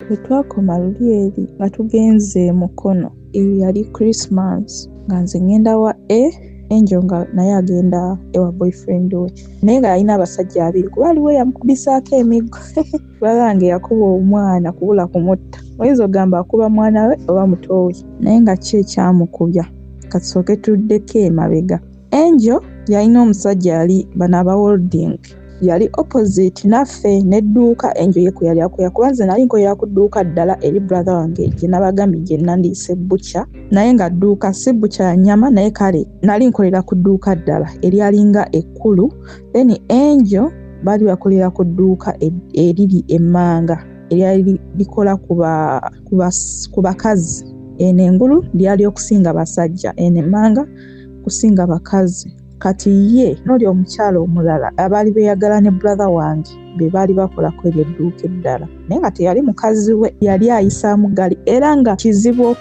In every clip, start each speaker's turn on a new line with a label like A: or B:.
A: bwe twakoma luli eri nga tugenze Mukono, eyo yali Christmas nga nze ngenda wa Angel nga naye agenda ewa boyfriend we, naye nga alina abasajja abiri kuba aliwo yamukubisaako emiggo. Balange yakuba omwana kubula kumutta, oyinza ogamba akuba mwana we oba muto we, naye nga ki ekyamukubya. Katusooke tuddeko emabega. Angel yalina omusajja yali bano aba holding, yali opposite naffe n'edduuka. Angel ye kwe yali akoya kuba nze nali nkolera ku dduuka ddala eri brother wange gye nabagambye gye nandiise butcher, naye nga dduuka si butcher ya nnyama, naye kale nali nkolera ku dduuka ddala eryalinga ekkulu. Then Angel baali bakolera ku dduuka eriri emmanga eryali likola ku bakazi. Eno engulu lyali okusinga basajja, eno emmanga kusinga bakazi. Kati ye n'oli omukyalo omulala abaali beeyagala ne brother wange be baali bakolako eryo edduuka eddala, naye nga teyali mukazi we, yali ayisaamu gali. Era nga kizibu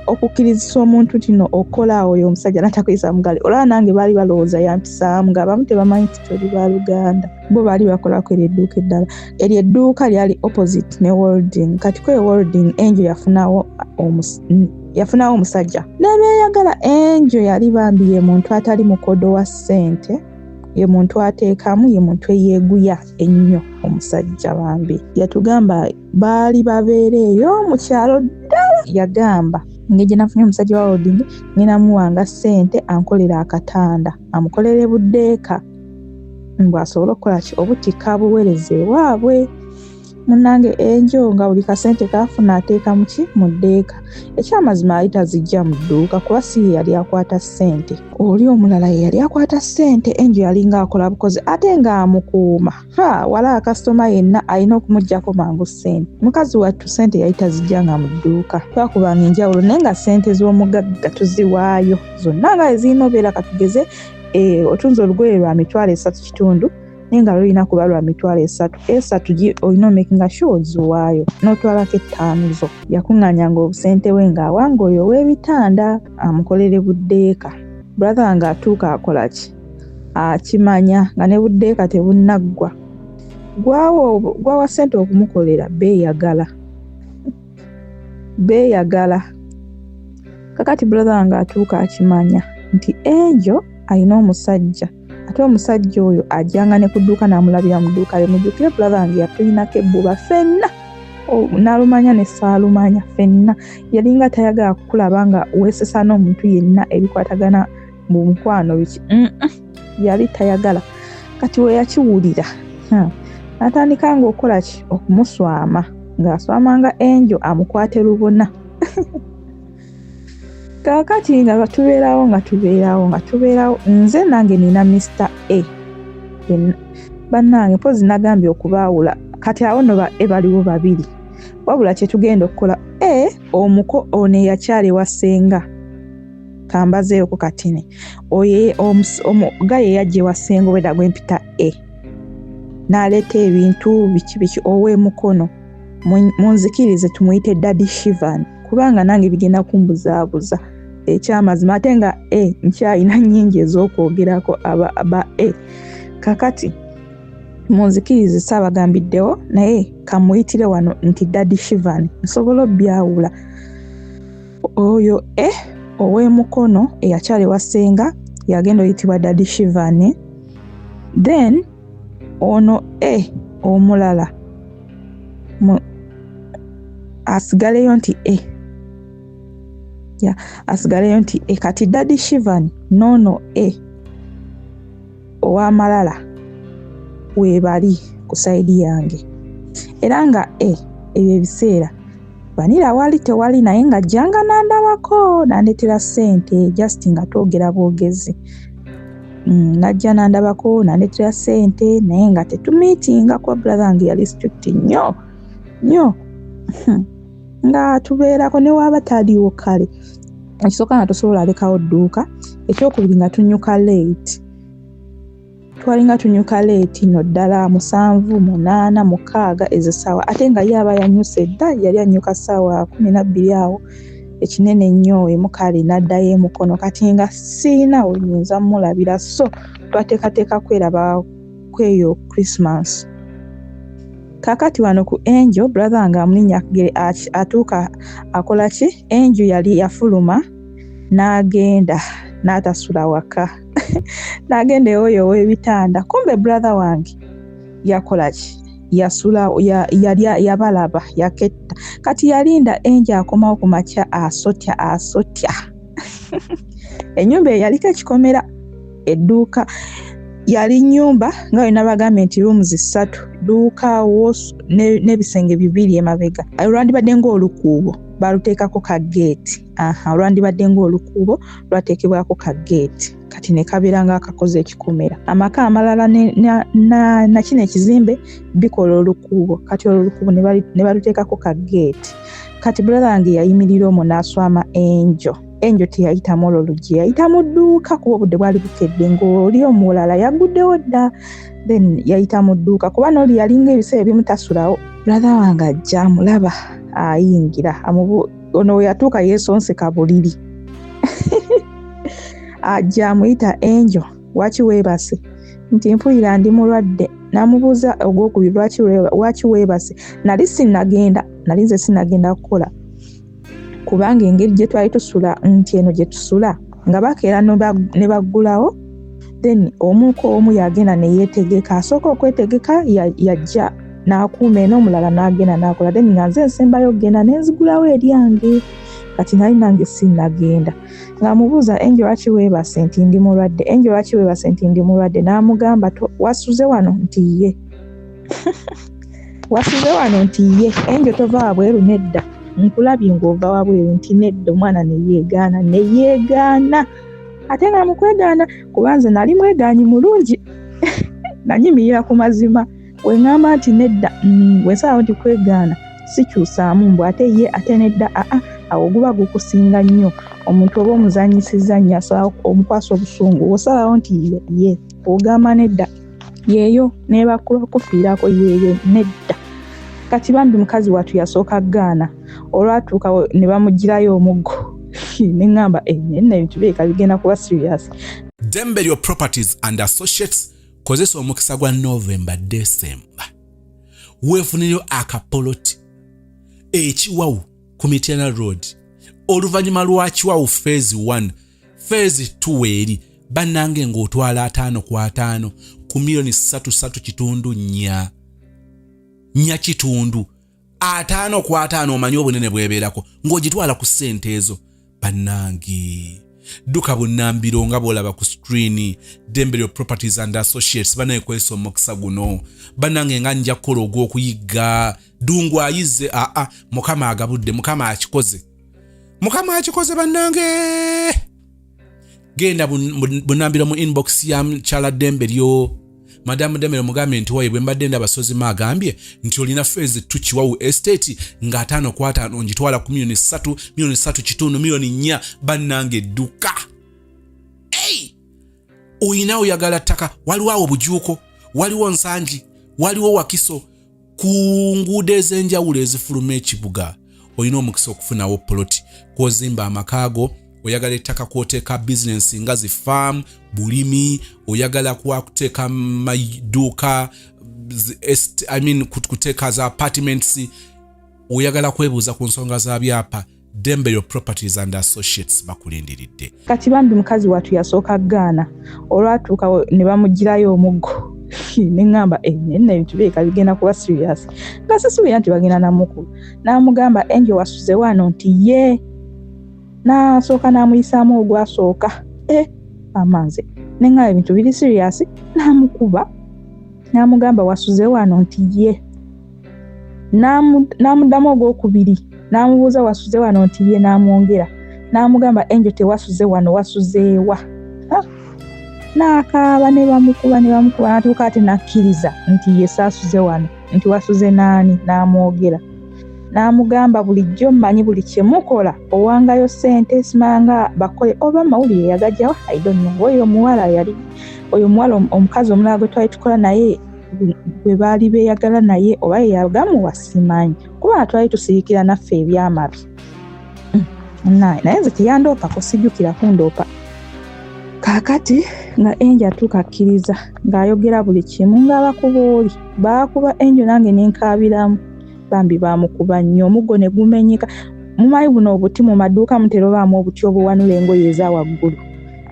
A: okukkirizisa omuntu tino okukola awo oyo omusajja n'atakuyisaamu gali. Olaba nange baali balowooza yampisaamu, ng'abamu tebamanyi nti toli ba Luganda. Bo baali bakolako eryo edduuka eddala. Eryo edduuka lyali opposite ne Holding. Kati kwe Holding Angel yafunawo omusajja n'abeeyagala. Angel yali bambi ye muntu atali mukodo wa ssente, ye muntu ateekamu, ye muntu eyeeguya ennyo. Omusajja bambi yatugamba baali babeera eyo mu kyalo ddala. Yagamba ng'egye nafunye omusajja wa Holding ngenda muwanga ssente ankolera akatanda, amukolere buddeeka bw'asobola okukola ki obutika buweereze ewaabwe. Munnange Angel nga buli kasente kaafuna ateeka mu ki mu ddeeka. Ekyamazima yali tazijja mu dduuka kuba si yali akwata ssente, oli omulala ye yali akwata ssente. Angel yalinga akola bukozi ate ng'amukuuma. Wala kasitoma yenna alina okumuggyako mangu ssente. Mukazi wattu ssente yali tazijja nga mu dduuka, twakubanga enjawulo, naye nga ssente z'omugagga tuziwaayo zonna nga ezirina obeera katugeze otunze olugoye lwa 3.5 naye nga lulina kuba lwa 3 olina omakinga sure oziwaayo n'otwalako 5 zo. Yakuŋŋaanyanga obusente we ng'awanga oyo ow'ebitanda amukolere buddeeka. Brother wange atuuka akola ki? Akimanya nga ne buddeeka tebunnaggwa. Gwawa ssente okumukolera beeyagala. Kakati brother wange atuuka akimanya nti Angel alina omusajja, ate omusajja oyo ajjanga ne ku dduuka n'amulabira mu dduuka lye. Mujjukire brother wange yatulinako ebbuba ffenna, n'alumanya ne saalumanya ffenna. Yalinga tayagala kukulaba nga weesesa n'omuntu yenna ebikwatagana mu mukwano biki. Yali tayagala. Kati we yakiwulira n'atandika ng'okola ki okumuswama, ng'aswamanga Angel amukwate lubona. Kakati nga tubeerawo nze nange nina Mr. A. Bannange mpozi nagambye okubaawula, kati awo no baliwo babiri, wabula kye tugenda okukola omuko ono eyakyali ewa ssenga kambazeeyo ku katini, omugaye yajja ewa ssenga owedda gwempita n'aleeta ebintu biki ow'emukono. Munzikirize tumuyite Daddy Shivan kubanga nange bigenda kumbuzaabuza ekyamazima, ate nga nkyalina nnyingi ez'okwogerako aba kakati munzikirize saabagambiddewo, naye kamuyitire wano nti Daddy Shivan nsobola obbyawula. Oyo ow'emukono eyakyali ewa ssenga yagenda oyitibwa Daddy Shivan, then ono omulala asigaleyo nti asigaleyo nti kati Daddy Shivan nono ow'amalala weebali ku sayidi yange. Era nga ebyo ebiseera Vanilla wali tewali, naye nga jjanga nandabako nandetera ssente just nga twogera bwogezi. Najja nandabako nandetera ssente naye nga tetumiitinga kuba brother wange yali strict nnyo nga tubeerako ne waaba taliiwo kale. Ekisooka nga tosobola alekawo dduuka, ekyokubiri nga tunyuka late. Twalinga tunyuka late no ddala 7, 8, 6 ezo ssaawa, ate nga ye aba yanyuse dda, yali anyuka ssaawa 12 awo ekinene nnyo emukale n'addayo emukono. Kati nga siina oyinza mulabira, so twateekateeka kweraba kweyo Christmas. Kakati wano ku Angel brother nga amulinya atuuka akola ki? Angel yali yafuluma n'agenda n'atasula waka n'agenda ewoyo w'ebitanda. Kumbe brother wange yakola ki? Yasula yabalaba yaketta. Kati yalinda Angel akomawo ku makya asotya ennyumba yaliko ekikomera, edduuka yali nnyumba nga yonna bagambye nti rooms 3, dduuka n'ebisenge 2 emabega. Olwandibadde ng'olukuubo baluteekako ka gate. Olwandibadde ng'olukuubo lwateekebwako ka gate. Kati ne kabeera ng'akakoze ekikomera. Amaka amalala na kino ekizimbe bikola olukuubo. Kati olukuubo ne baluteekako ka gate. Kati brother wange yayimirira omwo n'aswama Angel. Angel teyayitamu olwo luggi, yayita mu dduuka kuba obudde bwali bukedde, ng'oli omulala yaguddewo dda. Then yayita mu dduuka kuba n'oli yalinga ebiseera ebimu tasulawo. Brother wange ajja amulaba ayingira. Ono we yatuuka yeesonseka buliri. Ajja amuyita Angel, waki weebase? Nti mpulira ndi mulwadde. N'amubuuza ogwokubiri lwaki weebase? Nalinze sinagenda kukola. Kubanga engeri gye twali tusula nti eno gye tusula nga bakeera ne baggulawo. Then omu yagenda ne yeetegeka. Asooka okwetegeka yajja n'akuuma eno, omulala n'agenda n'akola. Then nga nze nsembayo genda ne nzigulawo eryange. Kati nali nange sinagenda. Ng'amubuuza Angel lwaki weebase? Nti ndi mulwadde. Angel lwaki weebase? Nti ndi mulwadde. N'amugamba wasuze wano? Nti ye. Wasuze wano? Nti ye. Angel tova wabweru? Nedda. Nkulabye ng'ova wabweru. Nti nedda. Omwana ne yeegaana. Ate nga mukwegaana kuba nze nali mwegaanyi mulungi. Nanyimirira ku mazima. We ngamba nti nedda, wesaawo nti kwegaana sikyusaamu mbw ate ye ate nedda. Awo guba gukusinga nnyo. Omuntu oba omuzanyisiza nnyo asobola omukwasa obusungu. Osalawo nti ye ogamba nedda, yeeyo neebakula kufiirako yeeyo nedda. Kati bambi mukazi wattu yasooka gaana. Olwatuuka ne bamugirayo omuggo. Ne ngamba nno ebintu bireka bigenda kuba serious.
B: Dembelio Properties and Associates kozesa omukisa gwa November December. Weefuniryo akapoloti ekiwawu ku Mityana Road. Oluvannyuma lwa Kiwawu Phase 1, Phase 2 eri bannange ng'otwala 5/5 ku $3.4 nya kitundu. 5/5 omanyi obunene bwebeerako ng'ogitwala ku ssente ezo. Bannange duka bunnambiro nga bw'olaba ku screen. Dembelio Properties and Associates banaye kwesa omukisa guno. Bannange nga nja kukola ogw'okuyigga. Dungu ayizze Mukama agabudde, Mukama akikoze. Mukama akikoze bannange. Genda bunnambiro mu inbox ya Chala Dembelio. Madamu Dembelio mugambe nti waye bwe mbadde ndabasozi magambye nti olina Phase 2 Kiwawu Estate nga 5/5 ngitwala ku $3, $3.4 bannange dduka. Oyina oyagala ttaka, waliwo obujuuko, waliwo Nsangi, waliwo Wakiso, ku nguudo ez'enjawulo ezifuluma ekibuga. Oyina omukisa okufunawo poloti kw'ozimba amakaago. Oyagala ettaka kwoteeka business nga zi farm, bulimi, oyagala kuteeka maduuka, kuteeka za apartments, oyagala kwebuuza ku nsonga za byapa. Dembelio Properties and Associates bakulindiridde. Kati bambi mukazi wattu yasooka gaana. Olwatuuka ne bamugirayo omuggo. Ne ngamba nno ebintu bireka bigenda kuba serious. Nga sisuubira nti bagenda namukulu. N'amugamba Angel wasuze wano? Nti ye. N'asooka n'amuyisaamu ogwasooka. Amanze ne ngamba ebintu biri serious. N'amukuba n'amugamba wasuze wano? Nti ye. N'amuddamu ogwokubiri. N'amubuuza wasuze wano? Nti ye. N'amwongera n'amugamba Angel tewasuze wano, wasuzeewa. N'akaaba ne bamukuba n'atuuka ate n'akkiriza nti ye saasuze wano. Nti wasuze naani? N'amwogera. N'amugamba bulijjo mmanyi buli kye mukola owangayo ssente simanga bakole oba mawulire yagajjawa. I don't know. Oyo muwala omukazi omulala gwe twali tukola naye bwe baali beeyagala naye oba yeyagamuwa simanyi kuba twali tusirikira naffe ebyamabi. Naye nze teyandoopako, sijjukira kundoopa. Kaakati
A: nga Angel tukakkiriza ng'ayogera buli kimu ng'abakuba oli baakuba Angel nange nenkaabiramu bambi baamukuba nnyo omuggo ne gumenyeka. Mumanyi buno obuti mu maduuka mutera baamu obuti obuwanula engoye eza waggulu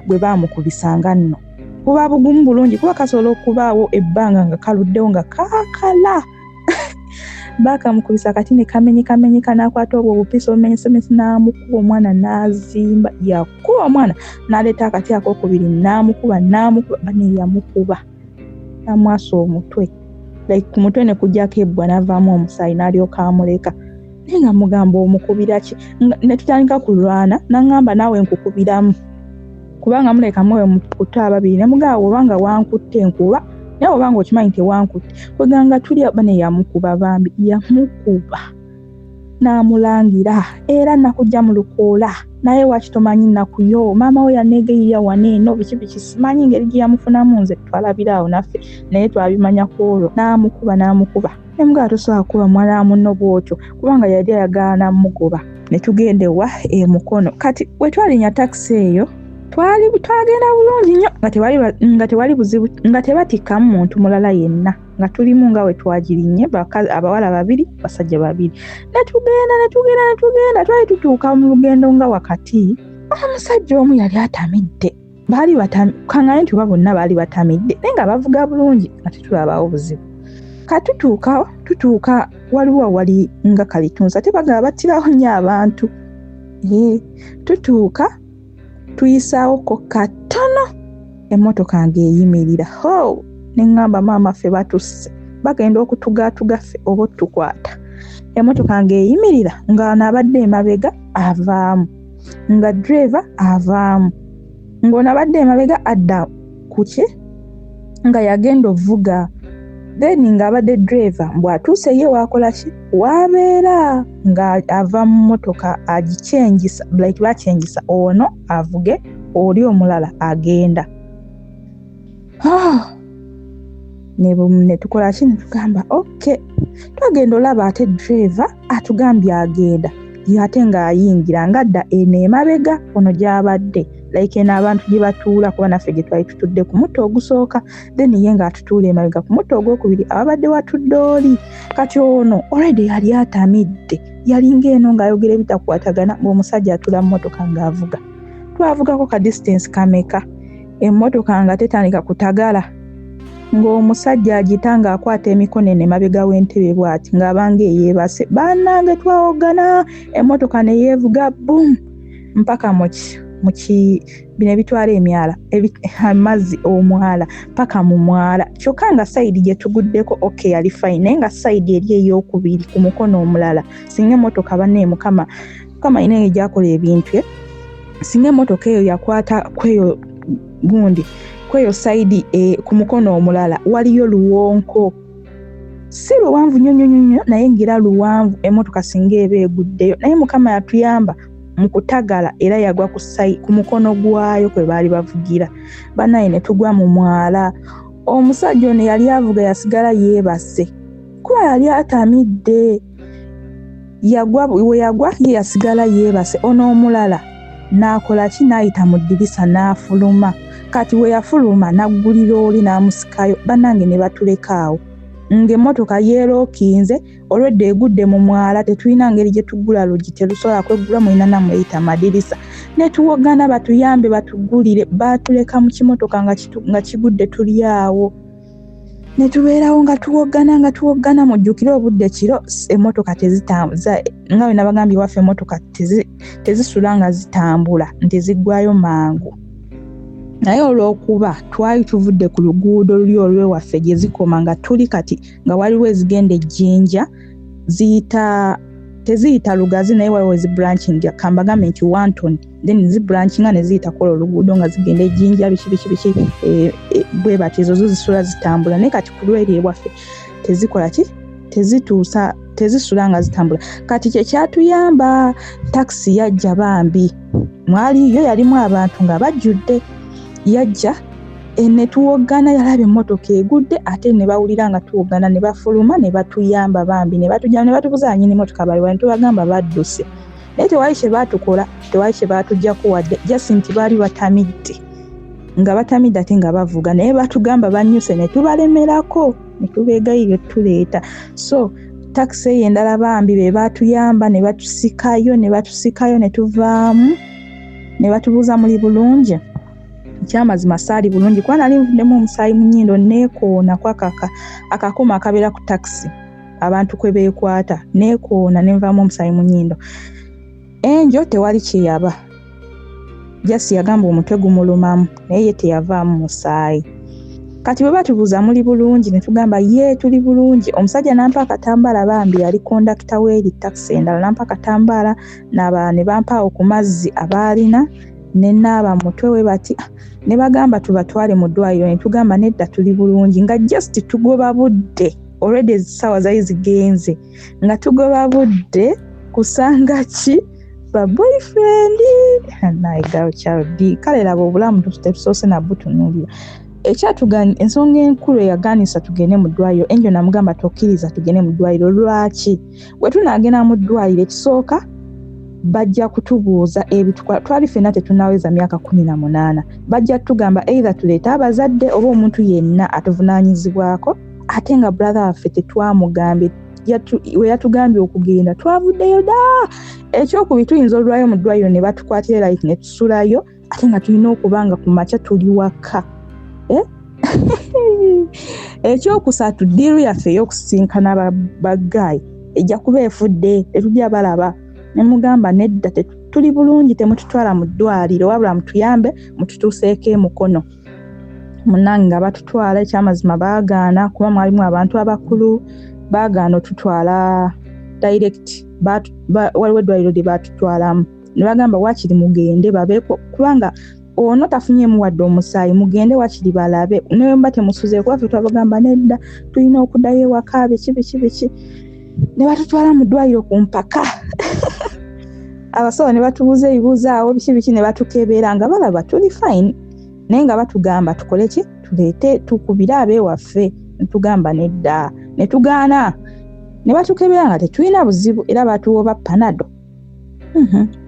A: bwe baamukubisanga nno kuba bugumu bulungi kuba kasobola okubaawo ebbanga nga kaluddewo nga kaakala bakamukubisa kati ne kamenyeka n'akwata obwo obupiso obumenyesemesi n'amukuba omwana n'azimba yakuba omwana n'aleeta akati akokubiri n'amukuba bane yamukuba n'amwasa omutwe like ku mutwe ne kujjako ebbwa n'avaamu omusaayi n'alyoka amuleka naye nga mugamba omukubira ki ne tutandika kulwana n'aŋŋamba naawe nkukubiramu kubanga muleka mwewe mukutte ababiri ne mugamba obanga wankutte nkuba naye obanga okimanyi tewankutte kweganga tulya bane yamukuba bambi yamukuba n'amulangira era nakujja mu lukoola naye wakitomanyi nakuyo maama we yaneegayirira waneeno biki simanyi ngeri gye yamufunamu nze twalabiraawo naffe naye twabimanya ku olwo n'amukuba ne mugamba tosobola kuba mwana wa munno bw'otyo kubanga yali ayagala n'amugoba ne tugenda ewa Mukono. Kati we twalinya takisi eyo twagenda bulungi nnyo nga tewali buzibu nga tebatikkamu muntu mulala yenna nga tulimu nga we twagirinnye abawala babiri basajja babiri ne tugenda twali tutuuka mu lugendo nga wakati omusajja omu yali atamidde kangaye nti oba bonna baali batamidde naye nga bavuga bulungi nga tetulabawo buzibu. Tutuuka waliwo wali nga kalitunsa tebagala battirawo nnyo abantu tutuuka tuyisaawo ko katono emmotoka ng'eyimirira ne ŋŋamba maama ffe batusse bagenda okutugaatuga ffe oba otukwata emmotoka ng'eyimirira ng'ano abadde emabega avaamu nga driver avaamu ng'ono abadde emabega adda kuki nga yagenda ovuga then ng'abadde driver bw'atuuse ye waakola ki waabeera nga ava mu mmotoka agikyengisa like bakyengisa ono avuge oli omulala agenda ne tukola ki ne tugamba okay twagenda olaba ate driver atugambye agenda ate ng'ayingira ngadda eno emabega ono gy'abadde like eno abantu gye batuula kuba naffe gye twali tutudde ku mutto ogusooka then ye ng'atutuula emabega ku mutto ogwokubiri ababadde watudde oli kati ono already yali atamidde yalinga eno ng'ayogera ebitakwatagana ng'omusajja atula mu mmotoka ng'avuga twavugako ka distance kameka emmotoka nga tetandika kutagala ng'omusajja agitanga akwata emikono eno emabega w'entebe bw'ati ng'abanga eyeebase bannange twawogana emmotoka ne yeevuga boom mpaka bino ebitwala emyala amazzi omwala paka mu mwala kyokka nga sayidi gye tuguddeko okay yali fine naye nga sayidi eri ey'okubiri ku mukono omulala singa emmotoka banne mukama ina eyo gyakola ebintu singa emmotoka eyo yakwata kweyo gundi kweyo sayidi ku mukono omulala waliyo luwonko si luwanvu nnyo naye ngira luwanvu emmotoka singa eba eguddeyo naye mukama yatuyamba mu kutagala era yagwa ku mukono gwayo kwe baali bavugira banaye ne tugwa mu mwala omusajja ono yali avuga yasigala yeebase kuba yali atamidde we yagwa ye yasigala yeebase ono omulala n'akola ki n'ayita mu ddirisa n'afuluma kati we yafuluma n'aggulira oli n'amusikayo bannange ne batulekaawo ng'emmotoka yeerookinze olwedde egudde mu mwala tetulina ngeri gye tuggula logi terusobola kweggula mulina namuyita madirisa ne tuwogana batuyambe batuggulire baatuleka mu kimotoka nga kigudde tuli awo ne tubeerawo nga tuwogana mujjukire obudde kiro emmotoka tezitambuza nga we nabagambye waffe emmotoka tezisula nga zitambula nteziggwayo mangu naye olw'okuba twali tuvudde ku luguudo luli olw'ewaffe gye zikoma nga tuli kati nga waliwo ezigenda ejjinja teziyita lugazi naye waliwo ezibranching kambagambe nti Wanton then zibranching ne ziyita kola oluguudo nga zigenda ejjinja biki bwe bati ezo zisula zitambula naye kati ku lweri ewaffe tezikola ki tezisula nga zitambula kati kye kyatuyamba takisi yajja bambi mwaliyo yalimu abantu nga bajjudde yajja ne tuwogana yalaba emmotoka egudde ate ne bawulira nga tuwogana ne bafuluma ne batuyamba bambi ne batujja ne batubuza nyini emmotoka baliwa ne tubagamba badduse naye tewali kye baatukola tewali kye baatuggyako wadde just nti baali batamidde nga batamidde ate nga bavuga naye batugamba banyuse ne tubalemerako ne tubeegayirira tuleeta. So takisi eyo endala bambi be batuyamba ne batusikayo ne tuvaamu ne batubuuza muli bulungi. Kyamazima saali bulungi kuba nali nvuddemu omusaayi mu nnyindo neekoona kwakaka akakoma akabeera ku takisi abantu kwe beekwata neekoona ne nvaamu omusaayi mu nnyindo. Enjo tewali kyeyaba jasi yagamba omutwe gumulumamu naye ye teyavaamu musaayi. Kati bwe batubuuza muli bulungi ne tugamba ye tuli bulungi. Omusajja nampa akatambaala bambi yali kondakita w'eri takisi endala nampa akatambaala ne bampaawo ku mazzi abaalina ne naaba mutwe we bati ne bagamba tubatwale mu ddwaliro ne tugamba nedda tuli bulungi nga just tugoba budde already essaawa zaali zigenze nga tugoba budde kusanga ki ba boyfriend nayigawo kyaldi kale laba obulamu tetusoose nabwo tunuulira. Ensonga enkulu eyaganisa tugende mu ddwaliro enjo namugamba tokkiriza tugende mu ddwaliro. Lwaki? Bwe tunaagenda mu ddwaliro ekisooka bajja kutubuuza twali ffenna tetunaaweza myaka 18 bajja tugamba either tuleete abazadde oba omuntu yenna atuvunaanyizibwako ate nga brother waffe tetwamugambye we yatugambye okugenda twavuddeyo da. Ekyokubi tuyinza olwayo mu ddwaliro ne batukwatira like ne tusulayo ate nga tulina okuba nga ku makya tuli waka. Ekyokusatu ddiiru yaffe ey'okusinkana baggayi ejja kuba efudde tetujja balaba. Ne mugamba nedda tuli bulungi temututwala mu ddwaliro wabula mutuyambe mututuuseeko emukono. Munnange nga batutwala ekyamazima baagaana kuba mwalimu abantu abakulu baagaana otutwala direct waliwo eddwaliro lye batutwalamu ne bagamba waakiri mugende babeeko kubanga ono tafunyeemu wadde omusaayi mugende waakiri balabe naye mba temusuzeeko waffe twabagamba nedda tulina okuddayo ewaka biki ne batutwala mu ddwaliro ku mpaka. Abasawo ne batubuuza ebibuuzo awo biki ne batukebeera nga balaba tuli fine naye nga batugamba tukole ki tuleete tukubire abeewaffe ne tugamba nedda ne tugaana ne batukebeera nga tetulina buzibu era batuwoba panado.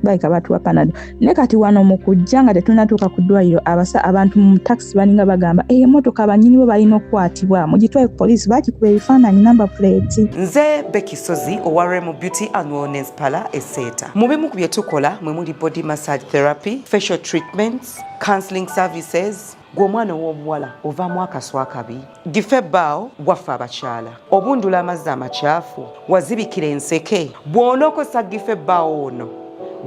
A: Baika batuwa panado ne kati wano mu kujja nga tetunatuuka ku ddwaliro abantu mu takisi baninga bagamba emmotoka abanyini bo balina okukwatibwa mugitwale ku poliisi bakikuba ebifaananyi namba plate.
C: Nze Becky Sozi owa Remo Beauty and Wellness Parlour Esseeta. Mu bimu ku bye tukola mwe muli body massage therapy, facial treatments, counseling services. Gw'omwana ow'omuwala ovaamu akaswa akabi gife ebbaawo gwaffe abakyala obundula amazzi amakyafu wazibikira enseke bw'onookosa gife ebbaawo ono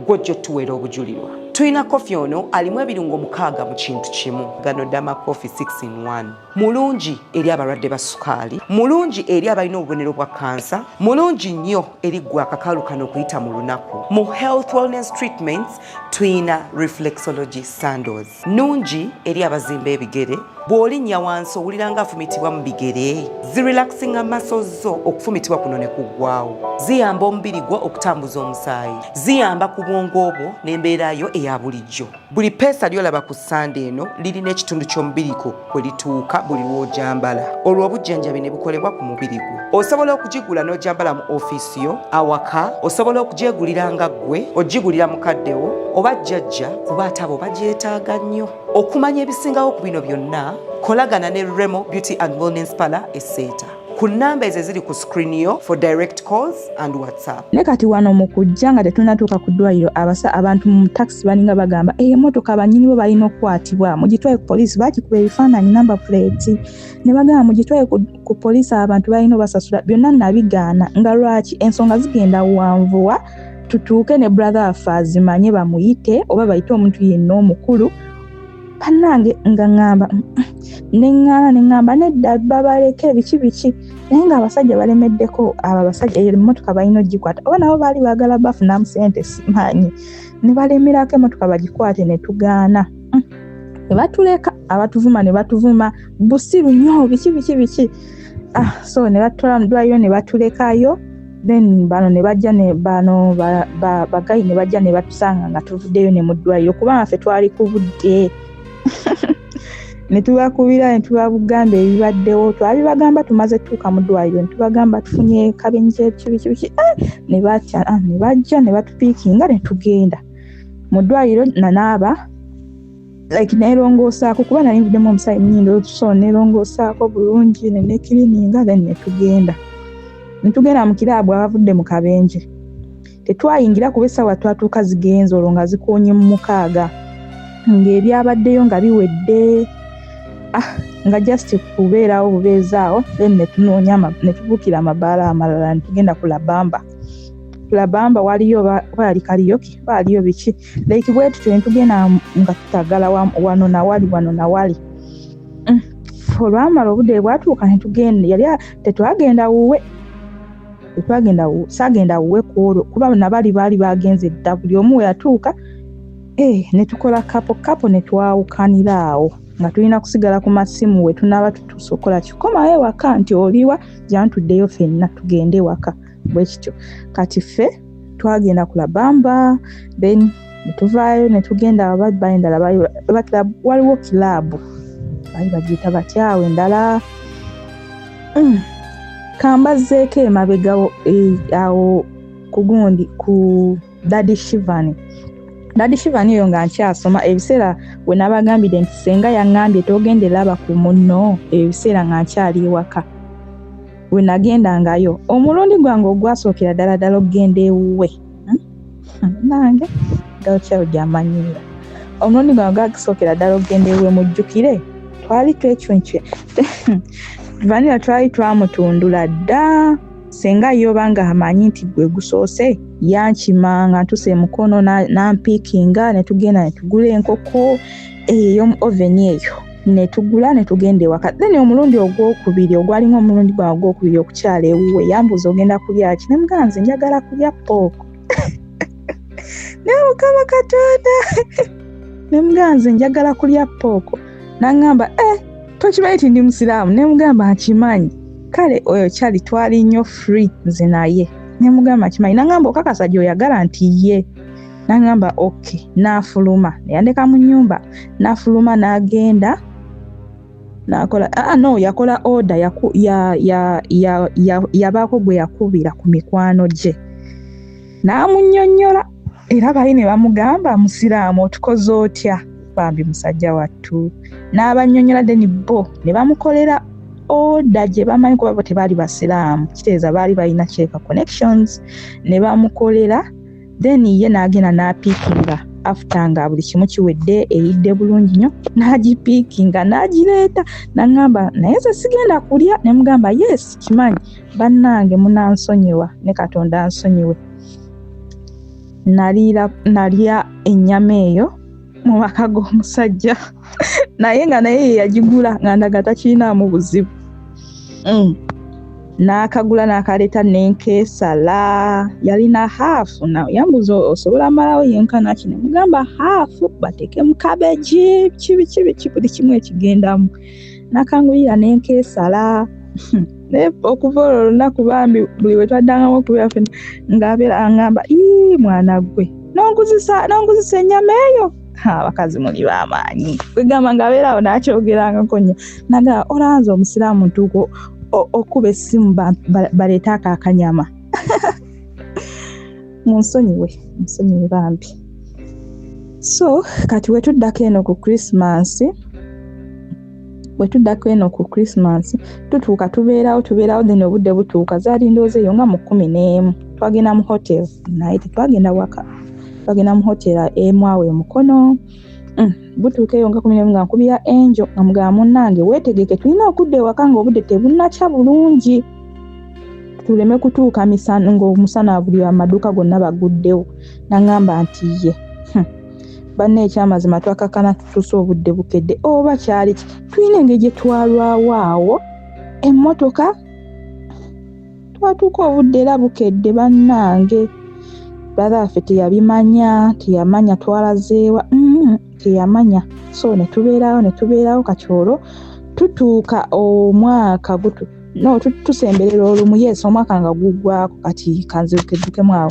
C: gw'ojja otuweera obujulirwa. Tulina kofi ono alimu ebirungo 6 mu kintu kimu. Gano Dama Coffee 6-in-1 mulungi eri abalwadde ba sukaali, mulungi eri abalina obubonero bwa kansa, mulungi nnyo eri gwe akakalu kano okuyita mu lunaku. Mu health wellness treatments tulina reflexology sandals nungi eri abazimba ebigere bw'olinnya wansi owulira nga afumitibwa mu bigere. Zirelaxinga muscles zo okufumitibwa kuno ne kuggwaawo. Ziyamba omubiri gwo okutambuza omusaayi, ziyamba ku bwongo bwo n'embeera yo eya bulijjo. Buli peesa lyolaba ku ssande eno lirina ekitundu ky'omubiri gwo kwe lituuka buli lw'ojambala. Olwo obujjanjabi ne bukolebwa ku mubiri gwo. Osobola okugigula n'ojambala mu ofiisi yo, awaka, osobola okugyegulira nga ggwe, ogigulira mukaddewo oba jjajja kuba ate abo bagyetaaga nnyo. Okumanya ebisingawo ku bino byonna kolagana ne Remo Beauty and Wellness Parlour Esseeta ku nnamba ezo eziri ku screen yo for direct calls and WhatsApp.
A: Ne kati wano mu kujja nga tetunatuuka ku ddwaliro abantu mu takisi baninga bagamba emmotoka abanyini bo balina okukwatibwa mugitwale ku poliisi bakikuba ebifaananyi namba plate ne bagamba mugitwale ku poliisi abantu balina basasula. Byonna nabigaana nga lwaki ensonga zigenda wanvuwa tutuuke ne brother waffe azimanye bamuyite oba bayite omuntu yenna omukulu. Bannange nga ngamba neŋŋamba nedda babaleke biki naye nga abasajja balemeddeko abo abasajja emmotoka balina ogikwata oba nabo baali baagala bafunamu ssente simanyi ne balemerako emmotoka bagikwate ne tugaana. Ne batuleka abatuvuma ne batuvuma busiru nnyo biki so ne batutwala mu ddwaliro ne batulekayo. Then bano ne bajja ne bano bagayi ne bajja ne batusanga nga tuvuddeyo ne mu ddwaliro kuba ffe twali ku budde. Ne tubakubira ne tubagamba ebibaddewo twabibagamba tumaze tuuka mu ddwaliro ne tubagamba tufunye kabenje biki ne bajja ne batupiikinga ne tugenda mu ddwaliro nanaaba like nerongosaako kuba nali nvuddemu omusaayi munyindo so nerongosaako bulungi nekirininga then netugenda mu kiraabu abavudde mu kabenje. Tetwayingira kuba essaawa twatuuka zigenze olwo nga zikoonye mu 6 ng'ebyabaddeyo nga biwedde nga just kubeerawo bubeezaawo then netubuukira amabaala amalala netugenda ku Labamba waliyo wali karaoke waliyo biki like bwe tutyo netugenda nga tutagala wano na wali olwamala obudde bwatuuka netugenda yali tetwagenda wuwe sagenda wuwe kwolwo kuba nabali baali bagenze dda buli omu we yatuuka netukola kapo netwawukaniraawo nga tulina kusigala ku masimu we tunaaba tutusokola kikomayo ewaka nti oliwa jantuddeyo ffenna tugende ewaka bwe kityo kati ffe twagenda ku Labamba then netuvaayo netugenda ababba endala waliwo kilabu bali bagiyita batyawe endala kambazeeko emabega awo kugundi ku Daddy Shivani eyo nga nkyasoma ebiseera we nabagambire nti senga yaŋŋambye togende laba ku munno ebiseera nga nkyali ewaka we nagendangayo omulundi gwange ogwasookera ddala okugenda ewuwe nange gakyawo gyamanyira omulundi gwange gwasookera ddala okugenda ewuwe mujjukire twali twekyonkye vanira twali twamutundula dda senga yoba nga amanyi nti gwe gusoose yankimanga ntuse mukono nampiikinga netugenda netugula enkoko ey'omu oven eyo netugula netugenda ewaka then omulundi ogwokubiri ogwalinga omulundi gwange ogwokubiri okukyala ewuwe yambuuza ogenda kulya ki nemugamba nze njagala kulya pooko Mukama Katonda nemugamba nze njagala kulya pooko naŋŋamba tokimanyi nti ndi musiraamu nemugamba nkimanyi kale oyo kyali twali nnyo free nze naye nemugamba nkimanyi naŋŋamba okakasa gy'oyagala nti ye naŋŋamba okay n'afuluma neyandeka mu nnyumba n'afuluma n'agenda nakola yakola order yabaako gwe yakubira ku mikwano gye n'amunnyonnyola era bali ne bamugamba musiraamu otukoze otya bambi musajja wattu n'abannyonnyola then bo ne bamukolera order gye bamanyi kuba bo tebaali basiraamu kitegeeza baali balina check connections ne bamukolera then ye n'agenda n'apiikinga after nga buli kimu kiwedde eyidde bulungi nnyo n'agipiikinga n'agireeta n'aŋŋamba naye ze sigenda kulya ne mugamba yes kimanyi bannange munansonyiwa ne Katonda ansonyiwe nalya ennyama eyo mu maka g'omusajja naye nga naye yagigula nga ndaga takirinaamu buzibu n'akagula n'akaleeta n'enkeesala yalina haafu yambuza osobola malawo yenkana kino mugamba haafu bateeke mu kabeji kibi buli kimu ekigendamu n'akangulira n'enkeesala okuva olwo olunaku bambi buli we twaddangamu okubeera ffenna ng'abeera aŋŋamba mwana gwe n'onguzisa ennyama eyo abakazi muli b'amaanyi kwegamba ng'abeerawo n'akyogerangako nnyo naga olanze omusiraamu ntuuko okuba essimu baleeta akanyama munsonyiwe bambi so kati wetuddako eno ku Christmas tutuuka tubeerawo then obudde butuuka zaali ndowooza eyo nga mu 11 twagenda mu hotel naye tetwagenda waka twagenda mu hotel emwawe emukono butuuka eyo nga 11 nga nkubira Angel nga mugamba munnange weetegeke tulina okudda ewaka nga obudde tebunnakya bulungi tuleme kutuuka misana ng'omusana buli amaduuka gonna baguddewo naŋŋamba nti ye banne ekyamazima twakakana tutuuse obudde bukedde oba kyali tulina engeri gye twalwawo awo emmotoka twatuuka obudde era bukedde bannange brother teyamanya twalazeewa teyamanya so netubeerawo kakyolo tutuuka omwaka tusemberera olumu yesu omwaka nga gugwako kati kanzirukemu awo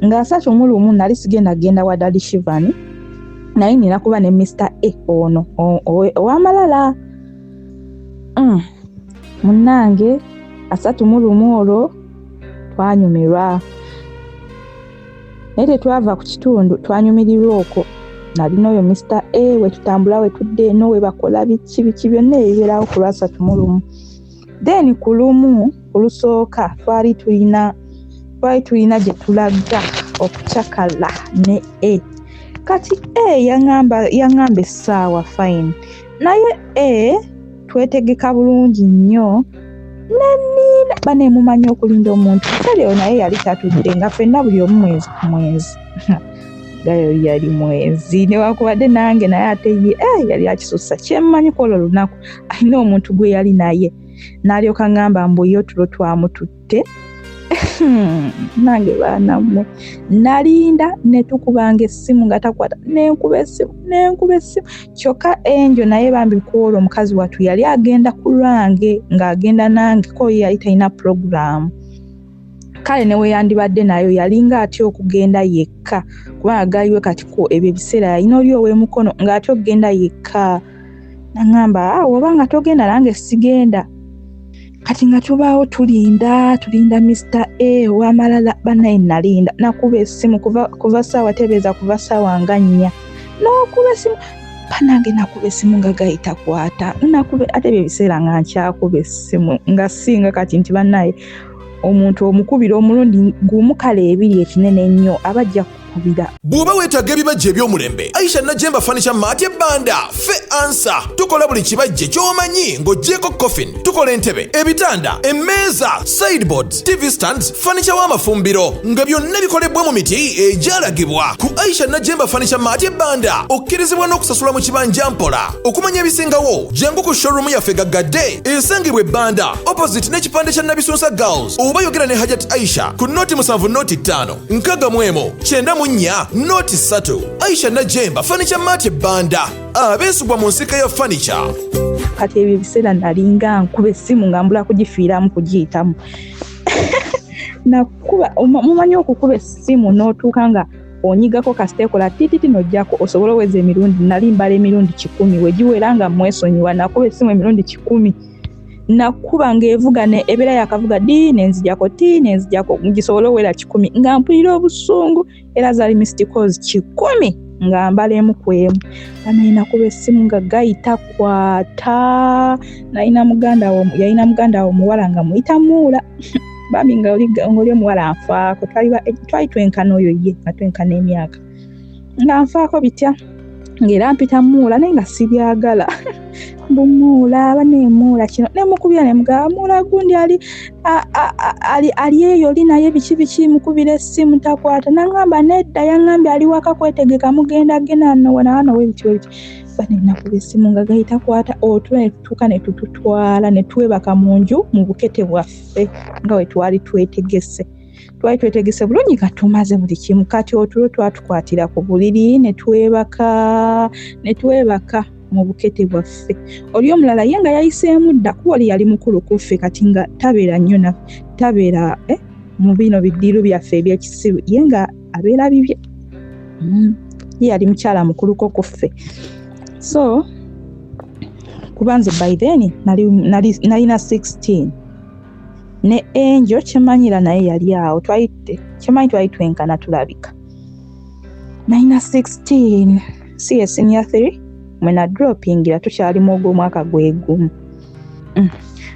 A: nga 31 nali sigenda genda wa Daddy Shivani naye nina kuba ne Mr. ono ow'amalala munnange 31 olwo twanyumirwa naye tetwava ku kitundu twanyumirirwa okwo nalina oyo Mr. A we tutambula we tudde eno we bakola biki byonna ebibeerawo ku Lwasatu mu lumu. Then ku lumu olusooka twali tulina gye tulaga okucakala ne A. Kati A yangamba essaawa fine. Naye A twetegeka bulungi nnyo nanina banemumanyi okulinda omuntu. Kale naye yali tatudde nga ffenna buli omu mwezi ku mwezi. Gayo yali mwezi newakubadde nange naye ate ye yali akisussa kyemmanyi kwolwo lunaku alina omuntu gwe yali naye n'alyoka ngamba mbu yo tulo twamututte. Nange baanammwe nalinda ne tukubanga essimu nga takwata nenkuba essimu kyokka Enjo naye bambi kwolwo omukazi wattu yali agenda ku lwange ng'agenda nange ko yali talina puroguramu. Kale newe yandibadde nayo yalinga atya okugenda yekka kubanga galiwe kati ko ebyo ebiseera yalina oli ow'emukono ng'atya okugenda yekka. Nangamba woba nga togenda nange sigenda. Kati nga tubaawo tulinda Mr. A w'amalala bannaye nalinda nakuba essimu kuva ssaawa tebeeza kuva ssaawa nga 4 n'okuba essimu banange nakuba essimu nga gayita kwata ate ebyo ebiseera nga nkyakuba essimu nga singa kati nti bannaye omuntu omukubira omulundi gumu kale ebiri ekinene nnyo abajja kukubira.
D: Bw'oba weetaaga ebibajje eby'omulembe Aisha Najemba Furniture Mart Banda fe ansa tukola buli kibajje ky'omanyi ng'oggyeko coffin, tukola entebe, ebitanda, emmeeza, sideboards, TV stands, furniture w'amafumbiro nga byonna bikolebwa mu miti egyalagibwa ku Aisha Najemba Furniture Mart Banda. Okkirizibwa n'okusasula mu kibanja mpola. Okumanya ebisingawo jangu ku showroom yaffe Gaggadde esangibwa e Banda opposite n'ekipande kya Nabisunsa Girls oba yogera ne Hajat Aisha ku noti 7 noti 5 nkaga mwemo 94 noti 3. Aisha Najemba Furniture Mart Banda abeesugwa mu nsika ya furniture.
A: Kati ebyo ebiseera nalinga nkuba essimu nga mbula kugifiiramu kugiyitamu. Nakuba mumanyi okukuba essimu n'otuuka nga onyigako kasiteekola tititi n'ojjako osobola oweza emirundi nali mbala emirundi 10 wegiwera nga mwesonyiwa nakuba essimu emirundi 10. Nakuba ng'evuga ne ebeera yakavuga di nenzijako ti nenzijako ngisobola owera 10 nga mpulira obusungu era zaali missed calls 10 nga mbala emu ku emu. Banayina kuba essimu nga gayita kwata yalina muganda wo omuwala nga muyita Muula. Bambi nga oli omuwala anfaako twali twenkana oyo ye nga twenkana emyaka nga nfaako bitya ng'era mpita Muula naye nga sibyagala. Muula baneemuula kino nemukubira nemugamba Muula gundi ali eyo oli naye biki mukubira essimu takwata. Nangamba nedda yangambye ali waka kwetegeka mugenda gena wano webiti banenakuba essimu nga gayita kwata otula netutuuka ne tututwala ne twebaka mu nju mu bukete bwaffe nga we twali twetegese bulungi nga tumaze buli kimu. Kati otulo twatukwatira ku buliri ne twebaka mu bukete bwaffe. Oli omulala ye nga yayiseemu dda kuba oli yali mukulu ku ffe kati nga tabeera nnyo tabeera mu bino biddiiro byaffe ebyekisiru ye nga abeera bibye. Ye yali mukyala mukuluko ku ffe. So kubanze by then nalina 16 ne Angel kyemanyira naye yali awo kyemanyi twali twenkana tulabika. Nalina 16 siye senior 3 mwena droppingira tukyalimu ogw'omwaka gwegumu.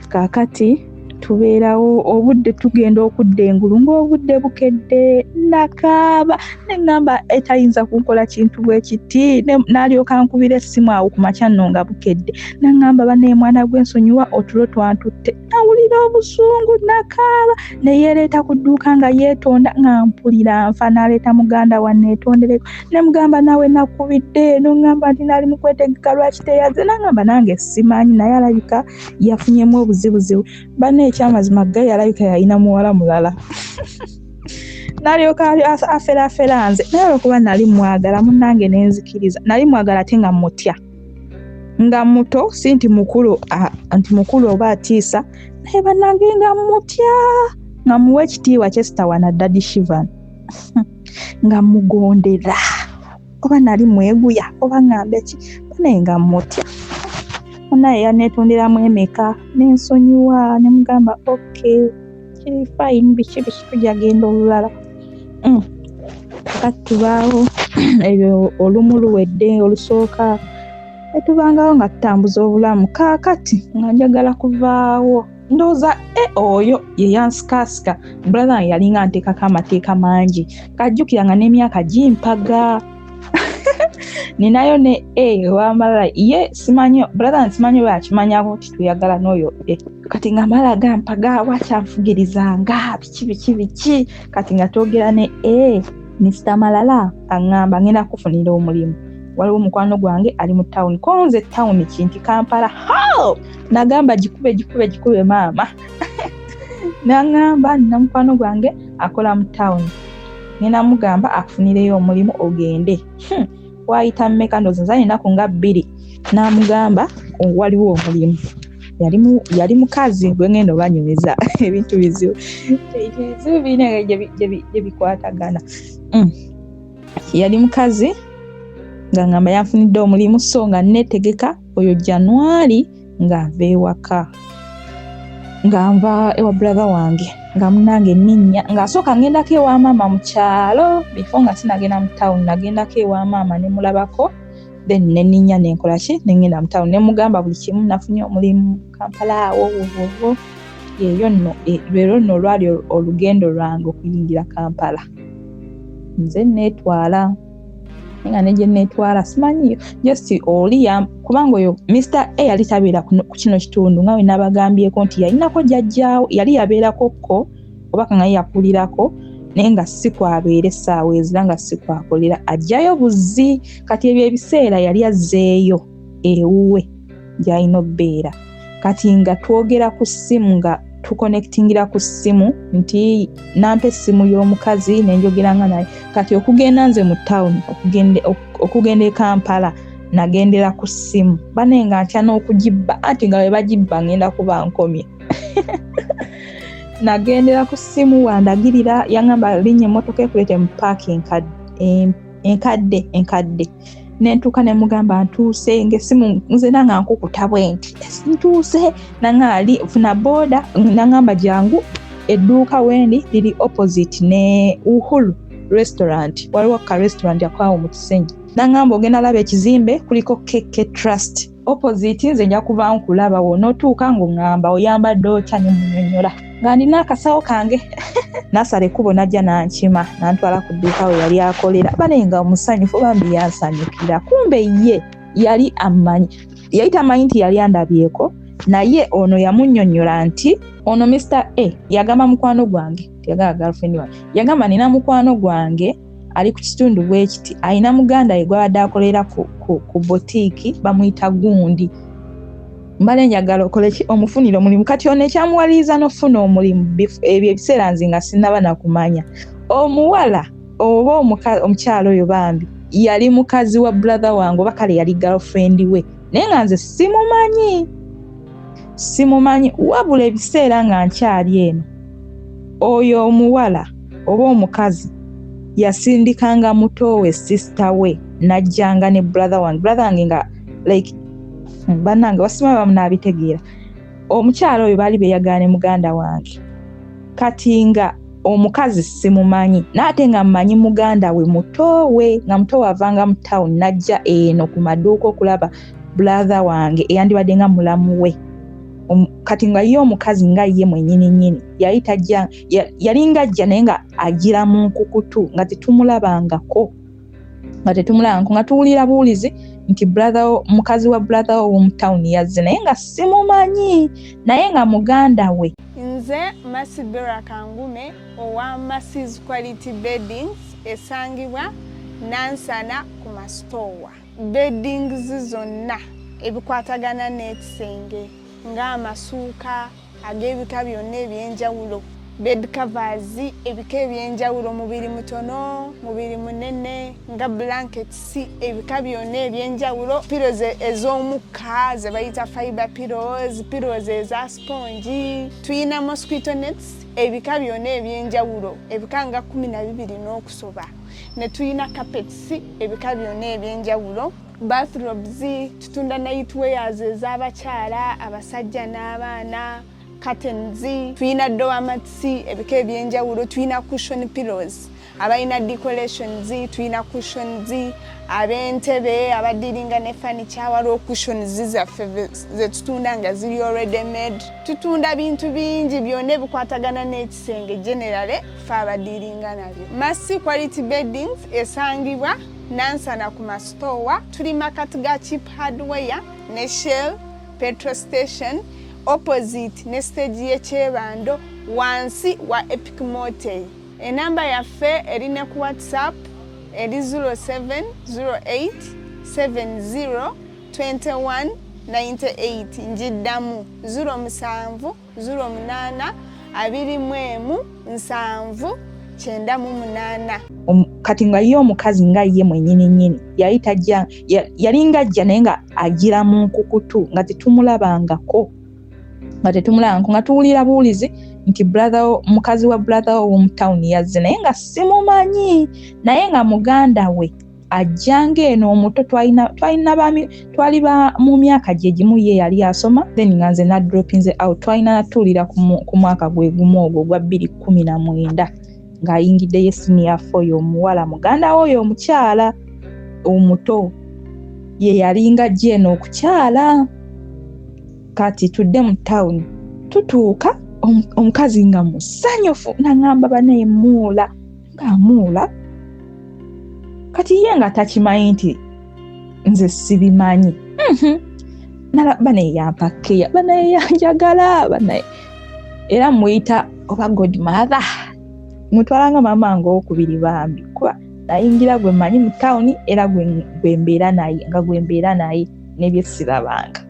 A: Kaakati tubeerawo obudde tugenda okudda engulu ng'obudde bukedde nakaaba neŋŋamba etayinza kunkola kintu bwe kiti n'alyoka nkubira essimu awo ku makya nno nga bukedde naŋŋamba banaye mwana gw'ensonyiwa otulo twantutte nawulira obusungu nakaaba neyeereeta ku dduuka nga yeetonda nga mpulira nfa n'aleeta muganda wa neetondereko ne mugamba nawe nakubidde noŋŋamba nti naali mu kwetegeka lwaki teyaze naŋŋamba nange simanyi naye alabika yafunyemu obuzibuzibu banaye ekyamazima Gaye alabika yalina muwala mulala. N'alyoka afera nze naye olwokuba nali mwagala munnange nenzikiriza nali mwagala ate nga mutya nga muto si nti mukulu oba atiisa naye bannange nga mutya nga muwa ekitiibwa kyesitawa na Daddy Shivan nga mugondera oba nali mweguya oba ngambe ki banaye nga mutya. Naye yaneetonderamu emeka n'ensonyiwa ne mugamba okay kiri fine biki tujja genda olulala. Kati tubaawo ebyo olumu luwedde olusooka etubangawo nga tutambuza obulamu kaakati nga njagala kuvaawo ndowooza oyo ye yansikasika brother yalinga nteekako amateeka mangi kajjukira nga n'emyaka gimpaga ninayo ne wamala ye simanyi brother nsimanyi oba akimanyako nti tuyagala n'oyo kati nga mala gampaga wakyanfugirizanga biki kati nga twogera ne Mr. Malala aŋŋamba ngenda kufunira omulimu waliwo omukwano gwange ali mu town konze town kinti Kampala nagamba jikube maama naŋŋamba nina mukwano gwange akola mu town ngenda mugamba akufunireyo omulimu ogende wayita mmeka ndoza nzanye naku nga 2 namugamba waliwo omulimu yali mukazi gwe ngendo banyumiza ebintu bizibu bine gye bikwatagana yali mukazi nga ngamba yanfunidde omulimu so nga netegeka oyo January nga ava ewaka nga nva ewa brother wange nga munange ninnya nga asooka ngendako ewa maama mu kyalo before nga sinagenda mu town nagendako ewa maama ne mulabako then neninnya nenkola ki nengenda mu town ne mugamba buli kimu nafunye omulimu Kampala wo yeyo nno lwero nno lwali olugendo lwange okuyingira Kampala nze netwala nga neje netwala simanyiyo just oli kubanga oyo Mr. A yali tabeera ku kino kitundu nga we nabagambyeko nti yalinako jjajjaawo yali yabeerako ko oba kanga yakulirako naye nga si kwabeera essaawa ezira nga si kwakolera ajjayo buzzi kati ebyo ebiseera yali azzeeyo ewuwe gy'alina obbeera kati nga twogera ku ssimu nga tuconnectingira ku ssimu nti nampa essimu y'omukazi nenjogera nga naye kati okugenda nze mu town okugenda e Kampala nagendera ku ssimu banenga ntya n'okugibba anti nga bwe bagibba ngenda kuba nkomye nagendera ku ssimu wandagirira yaŋŋamba linnya emmotoka ekulete mu parking enkadde nentuuka ne mugamba ntuuse ng'essimu nze nanga nkukuta bwe nti ntuuse nanga ali funa boda nangamba jangu edduuka wendi liri opposite ne Uhuru restaurant waliwo ka restaurant yakwawo mu Kisenyi nangamba ogenda laba ekizimbe kuliko KK Trust opposite nze nja kuba nkulaba wonootuuka ng'oŋŋamba oyambadde otya ne munnyonnyola nga ndina akasawo kange nasala ekkubo najja nankima nantwala ku dduuka we yali akolera banenga omusanyufu bambi yansanyukira kumbe ye yali amanyi yali tamanyi nti yali andabyeko naye ono yamunnyonnyola nti ono Mr. A yagamba mukwano gwange yagamba girlfriend wange yagamba nina mukwano gwange ali ku kitundu bwekiti alina muganda ye gwabadde akolera ku botiiki bamuyita Gundi mbale njagala okole ki omufunira omulimu kati ono ekyamuwaliriza n'ofuna omulimu ebyo ebiseera nze nga sinnaba nakumanya omuwala oba omukyalo oyo bambi yali mukazi wa brother wange oba kale yali girlfriend we naye nga nze simumanyi wabula ebiseera nga nkyali eno oyo omuwala oba omukazi yasindikanga muto we sister we najjanga ne brother wange nga like bannange basima bamunabitegeera omukyalo oyo baali beyagala ne muganda wange kati nga omukazi simumanyi naate nga mmanyi muganda we muto we nga muto wavanga mu town najja eno ku maduuka okulaba brother wange eyandibadde nga mulamu we kati nga ye omukazi nga ye mwennyini yalinga ajja naye nga agira mu nkukutu nga tetumulabangako nga tuwulira buwulizi nti mukazi wa brother wo mu town yazze naye nga simumanyi naye nga muganda we.
E: Nze Masibera Kangume owa Massi's Quality Beddings esangibwa Nansana ku Mastowa. Beddings zonna ebikwatagana n'ekisenge ng'amasuuka ag'ebika byonna ebyenjawulo, bed covers ebika ebyenjawulo, mubiri mutono mubiri munene nga blankets ebika byonna ebyenjawulo, pillows ez'omukka ze bayita fiber pillows eza sponge, tuyina mosquito nets ebika byonna ebyenjawulo ebika nga 12 n'okusoba, ne tuyina carpets ebika byonna ebyenjawulo, bathrobes, tutunda nightwears ez'abakyala abasajja n'abaana, curtains, tuyina door mats ebika ebyenjawulo, tuyina cushion pillows abalina decorations, tulina cushions, ab'entebe abadiringa ne furniture, waliwo cushions zaffe ze tutunda nga ziri already made. Tutunda bintu bingi byonna ebikwatagana n'ekisenge generally fe abadiringa nabyo. Masi Quality Beddings esangibwa Nansana ku masitowa. Tuli makati ga Cheap Hardware ne Shell petrol station opposite ne stage y'ekyebando wansi wa Epic Motel. Enamba yaffe erine ku WhatsApp eri 0708702198 njiddamu 0708217998.
A: Kati nga ye omukazi nga ye mwennyini yali tajja yalinga ajja naye nga agira mu nkukutu nga tetumulabangako nga tuwulira buulizi nti mukazi wa brother w'omu town yazze naye nga simumanyi, naye nga muganda we ajjanga eno omuto twali mu myaka gye gimu ye yali asoma, then nga nze nadropinze out twalina natuulira ku mwaka gwe gumu ogwo gwa 2019 ng'ayingidde ye senior 4 omuwala muganda we oyo omukyala omuto ye yalinga gye eno okukyala. Kati tudde mu town tutuuka omukazi nga musanyufu nangamba banaye muula ng'amuula kati ye nga takimanyi nti nze sibimanyi. Banaye yampakeya banaye yanjagala banaye era muyita oba godmother mutwalanga mama nga okubiri bambi kuba nayingira gwe manyi mu town era gwe mbeera naye n'ebyesirabanga.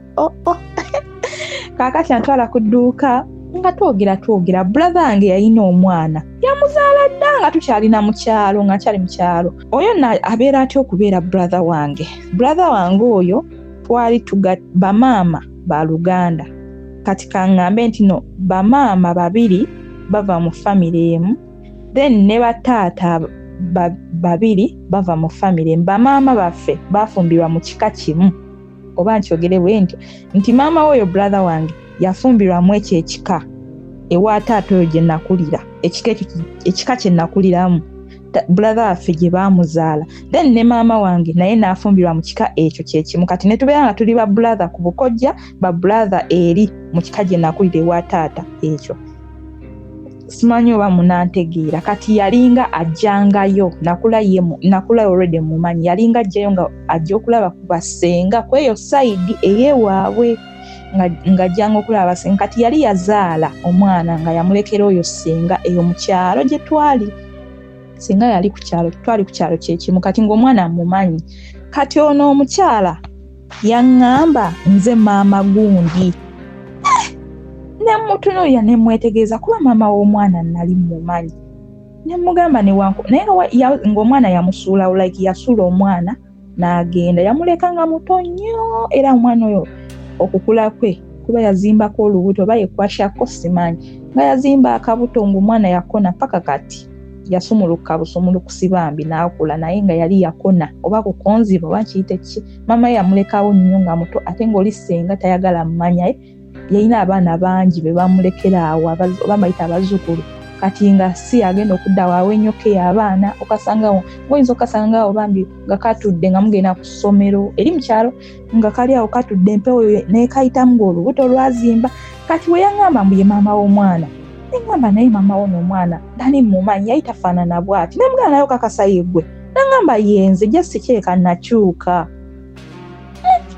A: Kaakati antwala ku dduuka nga twogera brother wange yalina omwana yamuzaala dda nga tukyalina mukyalo nga nkyali mukyalo oyo abeera atya okubeera brother wange oyo twali bamaama ba Luganda. Kati kaŋŋambe nti no bamaama babiri bava mu family emu then ne bataata babiri bava mu family emu. Bamaama baffe bafumbirwa mu kika kimu oba nkyogere bwe nti maama oyo brother wange yafumbirwamu ekyo ekika ewa taata oyo gye nakulira ekika kye nakuliramu brother waffe gye baamuzaala then ne maama wange naye n'afumbirwa mu kika ekyo kyekimu. Kati ne tubeera nga tuli ba brother ku bukojja ba brother eri mu kika gye nakulira ewa taata ekyo. Simanyi oba munantegeera. Kati yalinga ajjangayo nakula already mumanyi yalinga ajjayo nga ajja okulaba ku basenga ku eyo side eyewaabwe nga ajjanga okulaba basenga. Kati yali yazaala omwana nga yamulekera oyo senga eyo mu kyalo gye twali. Senga yali ku kyalo, twali ku kyalo kyekimu kati ng'omwana amumanyi. Kati ono omukyala yaŋŋamba nze maama gundi nemutunuulira ne mwetegeeza kuba maama w'omwana nali mumanyi. Ne mugamba ne wanko naye ng'omwana yamusuula like yasuula omwana n'agenda yamuleka nga muto nnyo era omwana oyo okukula kwe kuba yazimbako olubuto oba yekwashako simanyi nga yazimba akabuto ng'omwana yakona paka kati yasumuluka busumulukusi bambi n'akula naye nga yali yakona oba kukonziba oba kiyite ki. Maama yamulekawo nnyo nga muto ate ng'oli senga tayagala mmanya yalina abaana bangi be bamulekera awo oba bayita abazzukulu. Kati nga si agenda okudda waawe ennyoke y'abaana oyinza okasangawo bambi nga katudde nga mugenda ku ssomero eri mu kyalo nga kali awo katudde empewo n'ekayitamu ng'olubuto lwazimba. Kati we yaŋŋamba mbu ye maama w'omwana neŋŋamba naye maama w'omwana nali mumanyi yali tafaanana bw'ati nemugana naye okakasa yeggwe naŋŋamba yenze just kireka nakyuka.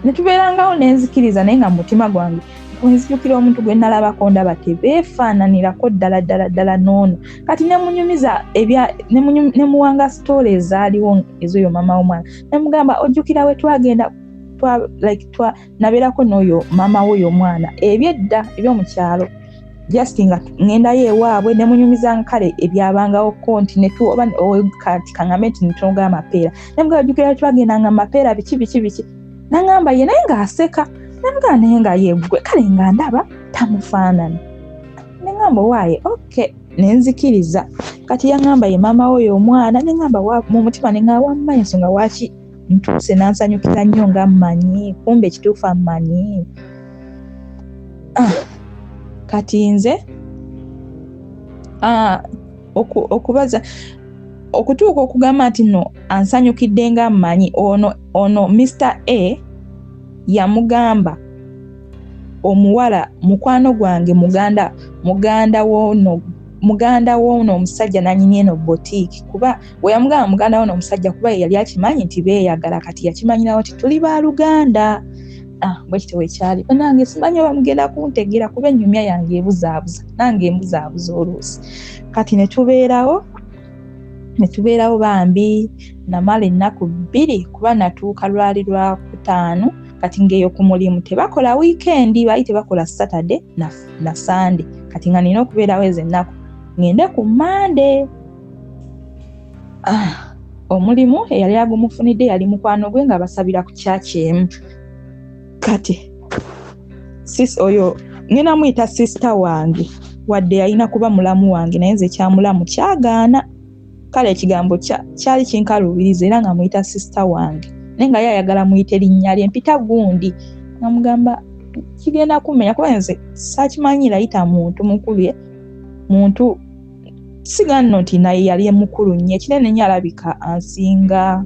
A: Ne tubeerangawo nenzikiriza naye nga mu mutima gwange nzijukira omuntu gwe nalabako ndaba tebeefaananirako ddala n'ono. Kati nemunyumiza nemuwanga story ezaaliwo ez'oyo maama w'omwana nemugamba ojjukira we twagenda nabeerako n'oyo maama w'oyo omwana ebyedda eby'omukyalo just nga ŋŋendayo ewaabwe nemunyumiza kale ebyabangawo konti kati kaŋŋambe nti netoga amapeera nemugamba ojjukira we twagendanga amapeera biki naŋŋamba ye naye ng'aseka nemugamba naye nga yeggwe kale nga ndaba tamufaanana neŋŋamba waaye okay nenzikiriza. Kati yaŋŋamba ye maama oyo omwana neŋŋamba mu mutima neŋŋamba wammanyi ensonga waaki ntuuse nansanyukira nnyo nga mmanyi kumbe ekituufu ammanyi. Kati nze okubaza okutuuka okugamba nti no ansanyukidde nga mmanyi ono Mr. A yamugamba omuwala mukwano gwange muganda w'ono omusajja nanyini eno boutique kuba we yamugamba muganda w'ono omusajja kuba yali akimanyi nti beeyagala kati yakimanyirawo nti tuli baaluganda. Bwe kityo wekyali nange simanyi oba mugenda kuntegera kuba ennyumya yange ebuzaabuza nange embuzaabuza oluusi kati ne tubeerawo bambi namala ennaku 2 kuba natuuka lwali lwa kutaano kati ng'eyo ku mulimu tebakola weekend bali tebakola Saturday na Sunday kati nga nina okubeerawo ezo ennaku ngende ku Monday. Omulimu eyali agumufunidde yali mukwano gwe nga basabira ku church emu kati oyo ngena muyita sister wange wadde yalina kuba mulamu wange naye nze kyamulamu kyagaana kale ekigambo kyali kinkalubiriza era nga muyita sister wange naye nga yayagala muyite linnya lye mpita gundi namugamba kigenda kumenya kuba nze sakimanyi layita muntu mukulu ye muntu sigano nti naye yali mukulu nnyo ekinene nnyo alabika ansinga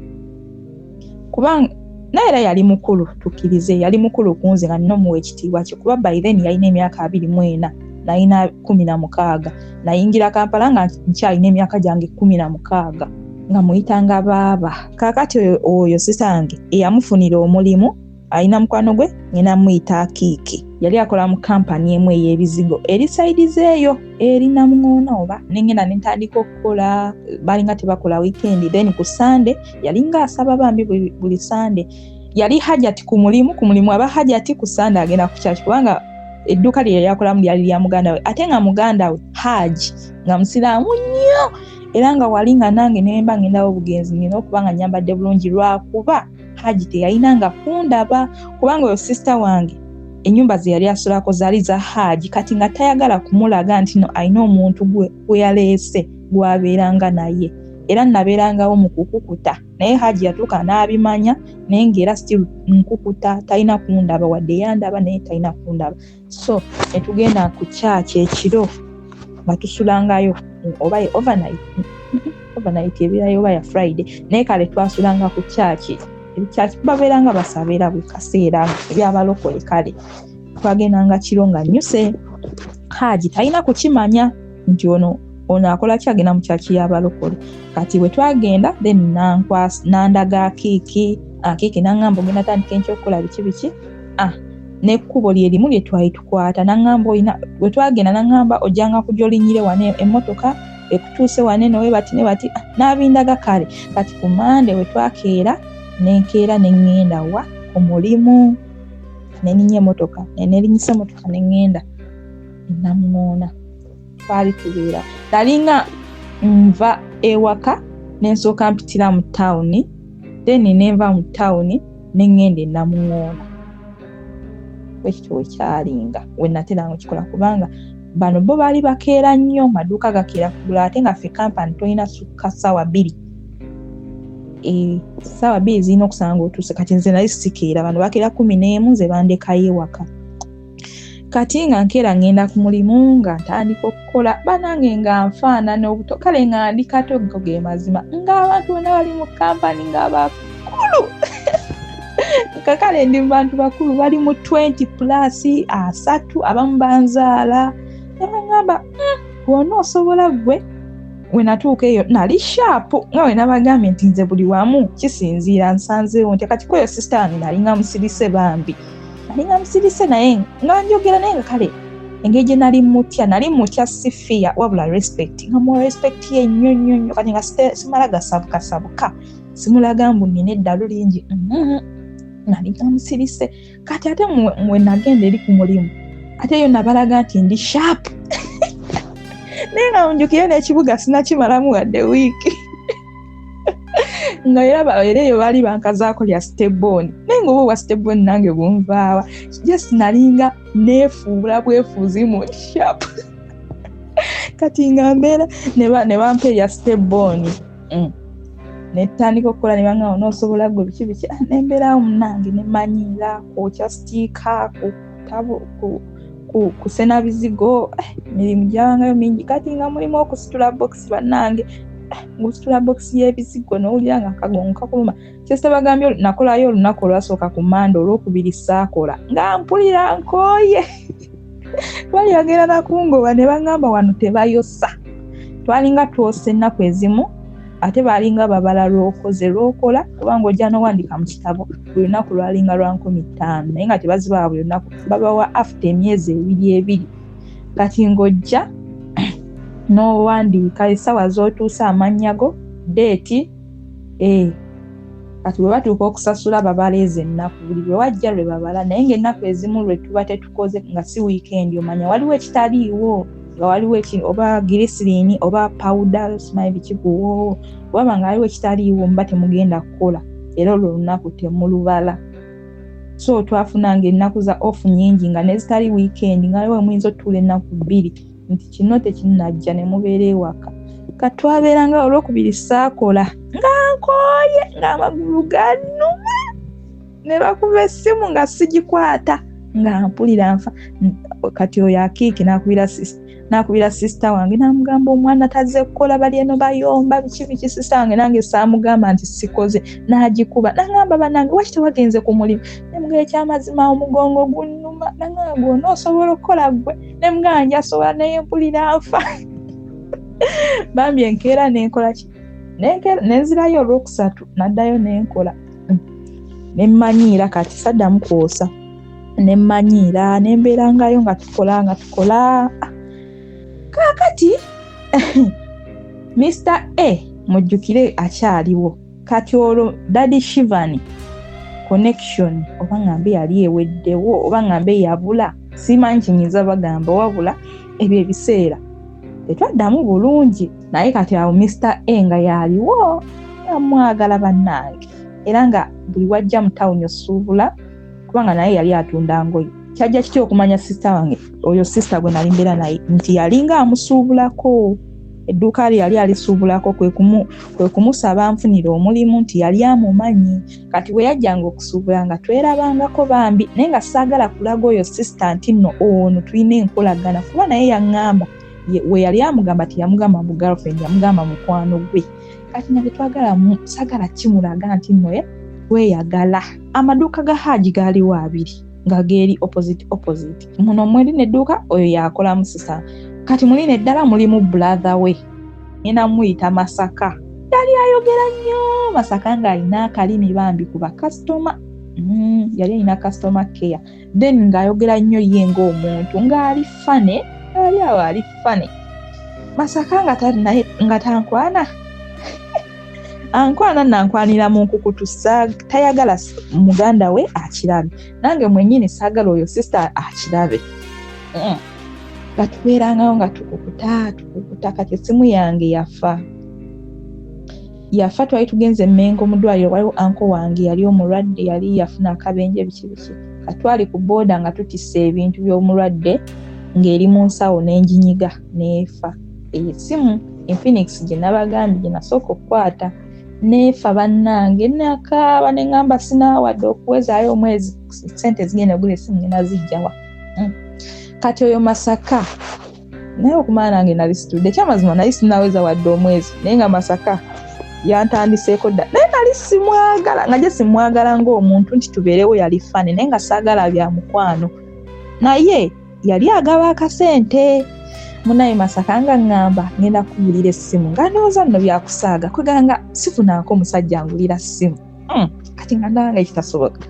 A: kuba naye era yali mukulu tukkirize yali mukulu kunze nga nina omuwa ekitiibwa kye kuba by then yalina emyaka 24 nalina 16 nayingira Kampala nga nkyalina emyaka gyange 16 nga muyitanga baaba. Kaakati oyo sisange eyamufunira omulimu alina mukwano gwe ngena muyita Akiiki yali akola mu kampani emu ey'ebizigo eri saidize eyo erina mungona oba nengenda nentandika okukola balinga tebakola weekend then ku Sunday yali nga asaba bambi buli Sunday yali hajati ku mulimu aba hajati ku Sunday agenda ku church kubanga edduuka lye yakolamu lyali lya muganda we ate nga muganda we Haji nga musiraamu nnyo era nga wali nga nange nemba ngendawo obugenzi ngina okubanga nyambadde bulungi lwakuba Haji teyayinanga kundaba kubanga oyo sister wange ennyumba ze yali asulako zaali za Haji kati nga tayagala kumulaga nti no alina omuntu gwe yaleese gwabeeranga naye era nabeerangawo mu kukukuta naye Haji yatuuka n'abimanya naye ng'era still nkukuta talina kundaba wadde yandaba naye talina kundaba so netugenda ku church ekiro nga tusulangayo oba overnight ebirayo oba ya Friday naye kale twasulanga ku church babeeranga basabeera buli kaseera ebyabalokole kale twagendanga kiro nga nnyuse Haji talina kukimanya nti ono akola kyagenda mu kyaki y'abalokole kati bwe twagenda then nandaga Akiiki nangamba ogenda tandika enkyokukola biki n'ekkubo lyerimu lye twali tukwata nangamba bwe twagenda nangamba ojjanga kujja olinyire wane emmotoka ekutuuse wane ne bati n'abindaga kale kati ku Monday bwe twakeera nenkeera nengenda wa omulimu neninya emmotoka nerinyisa emmotoka nengenda namuŋoona twali tubeera nalinga nva ewaka nensooka mpitira mu tawuni then nenva mu tawuni nengenda e Namuŋoona ekyo ekyalinga we nateranga okikola kubanga bano bo baali bakeera nnyo maduuka gakeera kugula ate nga ffe kampani tolina sukka ssaawa 2 ssaawa 2 zirina okusanga otuuse kati nze nali sikeera bano bakeera 11 nze bandekayo ewaka kati nga nkeera ngenda ku mulimu nga ntandika okukola banange nga nfaanana obuto kale nga ndi katogo ge mazima ng'abantu bonna bali mu kampani ng'abakulu kakale ndi mu bantu bakulu bali mu 20 plus 3 abamu banzaala nebagamba wonna osobola gwe we natuuka eyo nali shaapu nga we nabagambye nti nze buli wamu kisinziira nsanzeewo nti kati kweyo sister wange nalinga musirise bambi nalinga musirise naye nga njogera naye nga kale engeri gye nali mutya sifiya wabula respect nga mu respect ye nnyo kati nga simala gasabukasabuka simulaga mbu nina eddalu lingi nalinga musirise kati ate mwe nagenda eri ku mulimu ate yo nabalaga nti ndi sharp naye nga njukire n'ekibuga sinakimalamu wadde wiiki nga era eyo baali bankazaako lya steboni naye nga oba obwa steboni nange bunvaawa just nalinga neefuula bwefuuzi mu sharp kati nga mbeera ne bampa erya steboni netandika okukola ne bangamba n'osobola gwe biki nembeerawo munange nemanyiira kwokya sitiika kusena bizigo emirimu gyabangayo mingi kati nga mulimu okusitula box bannange ng'ositula box y'ebizigo n'owulira nga akagongo kakuluma. Kyesita bagambye nakolayo olunaku olwasooka ku Mande, olwokubiri saakola nga mpulira nkooye. Twali bagenda nakungoba ne baŋŋamba wano tebayosa. Twalinga twose ennaku ezimu ate baalinga babala lw'okola kubanga ojja n'owandika mu kitabo buli lunaku lwalinga lwa 15 naye nga tebazibaawa buli lunaku, babawa after emyezi ebiri. Kati ng'ojja n'owandiika essaawa z'otuusa amannya go, deeti, kati bwe batuuka okusasula babala ezo ennaku buli lwe wajja lwe babala, naye ng'ennaku ezimu lwe tuba tetukoze nga si weekend omanya waliwo ekitaliiwo nga waliwo oba girisiriini oba powder simanyi bikikuwoowo waba nga waliwo ekitaliiwo muba temugenda kukola era olwo lunaku temulubala. So twafunanga ennaku za off nyingi nga nezitali weekend nga waliwo muyinza otuula ennaku 2 nti kino tekinnajja ne mubeera ewaka. Kati twabeeranga olwokubiri saakola nga nkooye ng'amagulu gannuma ne bakuba essimu nga sigikwata nga mpulira nfa. Kati oyo Akiiki n'akubira sisita wange n'amugamba omwana tazze kukola bali eno bayomba biki sisita wange, nange saamugamba nti sikoze n'agikuba n'agamba bannange waki tewagenze ku mulimu, ne mugamba ekyamazima omugongo gunnuma, n'agamba gwonna osobola okukola gwe, ne mugamba njasobola naye mpulira nfa. Bambi enkeera n'enkola ki nenzirayo olwokusatu naddayo n'enkola nemmanyiira kati saddamu kwosa nemmanyiira nembeerangayo nga tukola. Kaakati Mr. A mujjukire akyaliwo kati olwo Daddy Shivani connection oba ngambe yali eweddewo oba ngambe yabula simanyi kinyinza bagamba wabula ebyo ebiseera tetwaddamu bulungi, naye kati awo Mr. A nga yaliwo amwagala bannange era nga buli wajja mu tawuni osuubula kubanga naye yali atunda ngoye. Kyajja kitya okumanya sisita wange oyo sisita gwe nali mbeera naye nti yalinga amusuubulako, edduuka yali alisuubulako kwe kumusaba nfunire omulimu nti yali amumanyi. Kati bwe yajjanga okusuubula nga twerabangako bambi naye nga saagala kulaga oyo sisita nti nno ono tulina enkolagana kuba naye yaŋŋamba we yali amugamba tiyamugamba mu girlfriend, yamugamba mukwano gwe. Kati nabye twagala saagala kimulaga nti nno weyagala. Amaduuka ga Haji gaaliwo 2 nga geeri opposite. Muno mweri nedduuka oyo yakola musisa. Kati muli neddala mulimu brother we ngenda muyita Masaka. Yali ayogera nnyo Masaka ng'alina akalimi bambi ku bakasitoma. Yali alina customer care. Then ng'ayogera nnyo ye ng'omuntu ng'ali fane. Yali awo ali fane. Masaka nga tankwana. Ankwana nankwanira mu nkukutu tayagala muganda we akirabe. Nange mwennyini saagala oyo sister akirabe. Gatubeerangawo nga tukukuta kati essimu yange yafa twali tugenze Mmengo mu ddwaliro, waliwo anko wange yali omulwadde yali yafuna akabenje biki. Kati twali ku booda nga tutissa ebintu by'omulwadde ng'eri mu nsawo n'enginyiga neefa. Essimu Infinix gye nabagambye gye nasooka okukwata neefa bannange nakaaba ne ŋŋamba sinaawadde okuwezaayo omwezi ssente zigenda gula essimu ngenda zijjawa. Kati oyo Masaka naye okumala nange nali situdde ekyamazima nali sinaweza wadde omwezi naye nga Masaka yantandiseeko dda naye nali simwagala nga gye simwagala ng'omuntu nti tubeerewo yali fane naye nga saagala bya mukwano naye yali agaba akasente. Munaye Masaka nga ŋŋamba ngenda kugulira essimu nga ndowooza nno byakusaaga kweganga sifunanko omusajja angulira ssimu. Kati nga ndaba nga ekitasoboka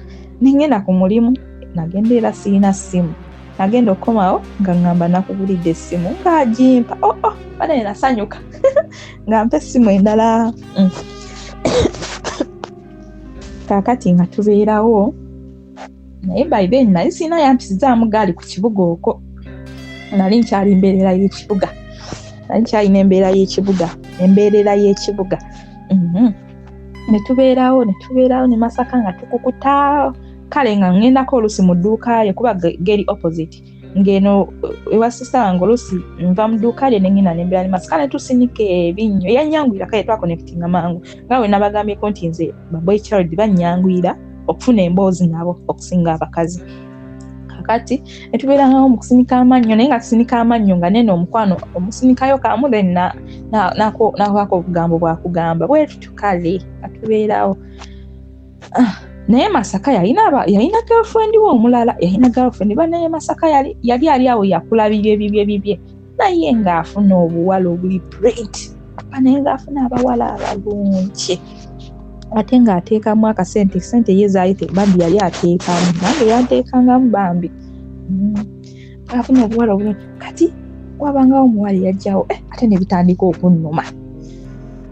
A: nengenda ku mulimu nagenda era sirina ssimu. Nagenda okukomawo nga ŋŋamba nakugulidde essimu ng'agimpa. Banaye nasanyuka nga mpa essimu endala. Kaakati nga tubeerawo naye by then nali sirina yampisizaamu gaali ku kibuga okwo. Nali nkyali embeera y'ekibuga. Ne tubeerawo ne Masaka nga tukukuta. Kale nga ngendako olusi mu dduuka lye kuba geri opposite. Ngeno ewa sister wange olusi nva mu dduuka lye nengenda nembeera ne Masaka ne tusinika ebinnyo. Yanyanguyira kale twakonectinga mangu. Nga we nabagambyeko nti nze baboy child banyanguyira okufuna emboozi nabo okusinga abakazi. kakati netubeerangawo mu kusinika amannyo naye nga tusinika amannyo nga nene omukwano omusinikayo kamu then nako obugambo bwakugamba bwe tutyo kale atubeerawo. Naye Masaka yalina girlfriend we omulala, yalina girlfriend banaye Masaka yali ali awo yakulabira ebibye naye ng'afuna obuwala obuli brilliant, naye ng'afuna abawala abalungi ate ng'ateekamu akasente ye zaayite Bambi yali ateekamu nange yanteekangamu Bambi. Afuna obuwala obulungi kati wabangawo omuwala yajjawo ate ne bitandika okunnuma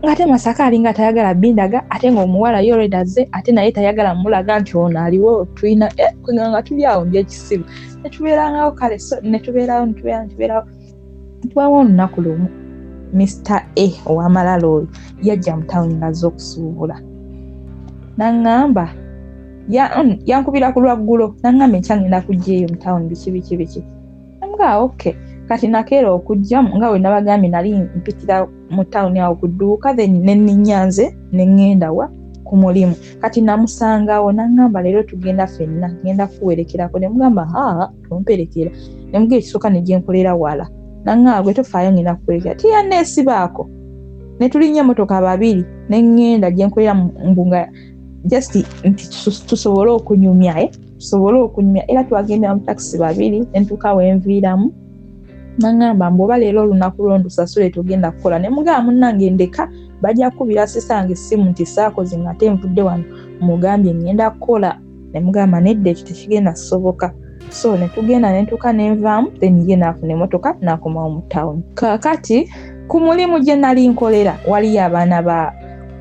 A: ng'ate Masaka alinga tayagala Bindaga ate ng'omuwala yoreda azze ate naye tayagala mulaga nti ono aliwo tulina nga tuli awo by'ekisiru netubeerangawo kale so netubeerawo tubawo olunaku lumu Mr. A ow'amalala oyo yajja mu tawuni ng'azze okusuubula n'aŋŋamba yankubira ku lwaggulo n'aŋŋamba enkya ngenda kujja eyo mu tawuni biki nga okay kati nakeera okujja nga we nabagambye nali mpitira mu tawuni awo ku dduuka then nenninyanze ne ŋŋenda wa ku mulimu kati namusangawo n'aŋŋamba leero tugenda ffenna ngenda kuwerekerako ne mugamba tomperekera ne mugamba ekisooka ne gye nkolera wala n'aŋŋamba gwe tofaayo ngenda kuwerekera tiyanneesibaako ne tulinnya emmotoka babiri ne ŋŋenda gye nkolera mbunga just nti tusobole okunyumya era twagendera mu takisi babiri ne ntuuka wenviiramu n'aŋŋamba mbw'oba leero olunaku lwondusasule tugenda kukola ne mugamba munnange ndeka bajja kubira sisange essimu nti saakoze ng'ate nvudde wano mugambye ngenda kukola ne mugamba nedda ekyo tekigenda kusoboka so ne tugenda ne ntuuka ne nvaamu then ye n'afuna emmotoka n'akomawo mu tawuni. Kaakati ku mulimu gye nali nkolera waliyo abaana ba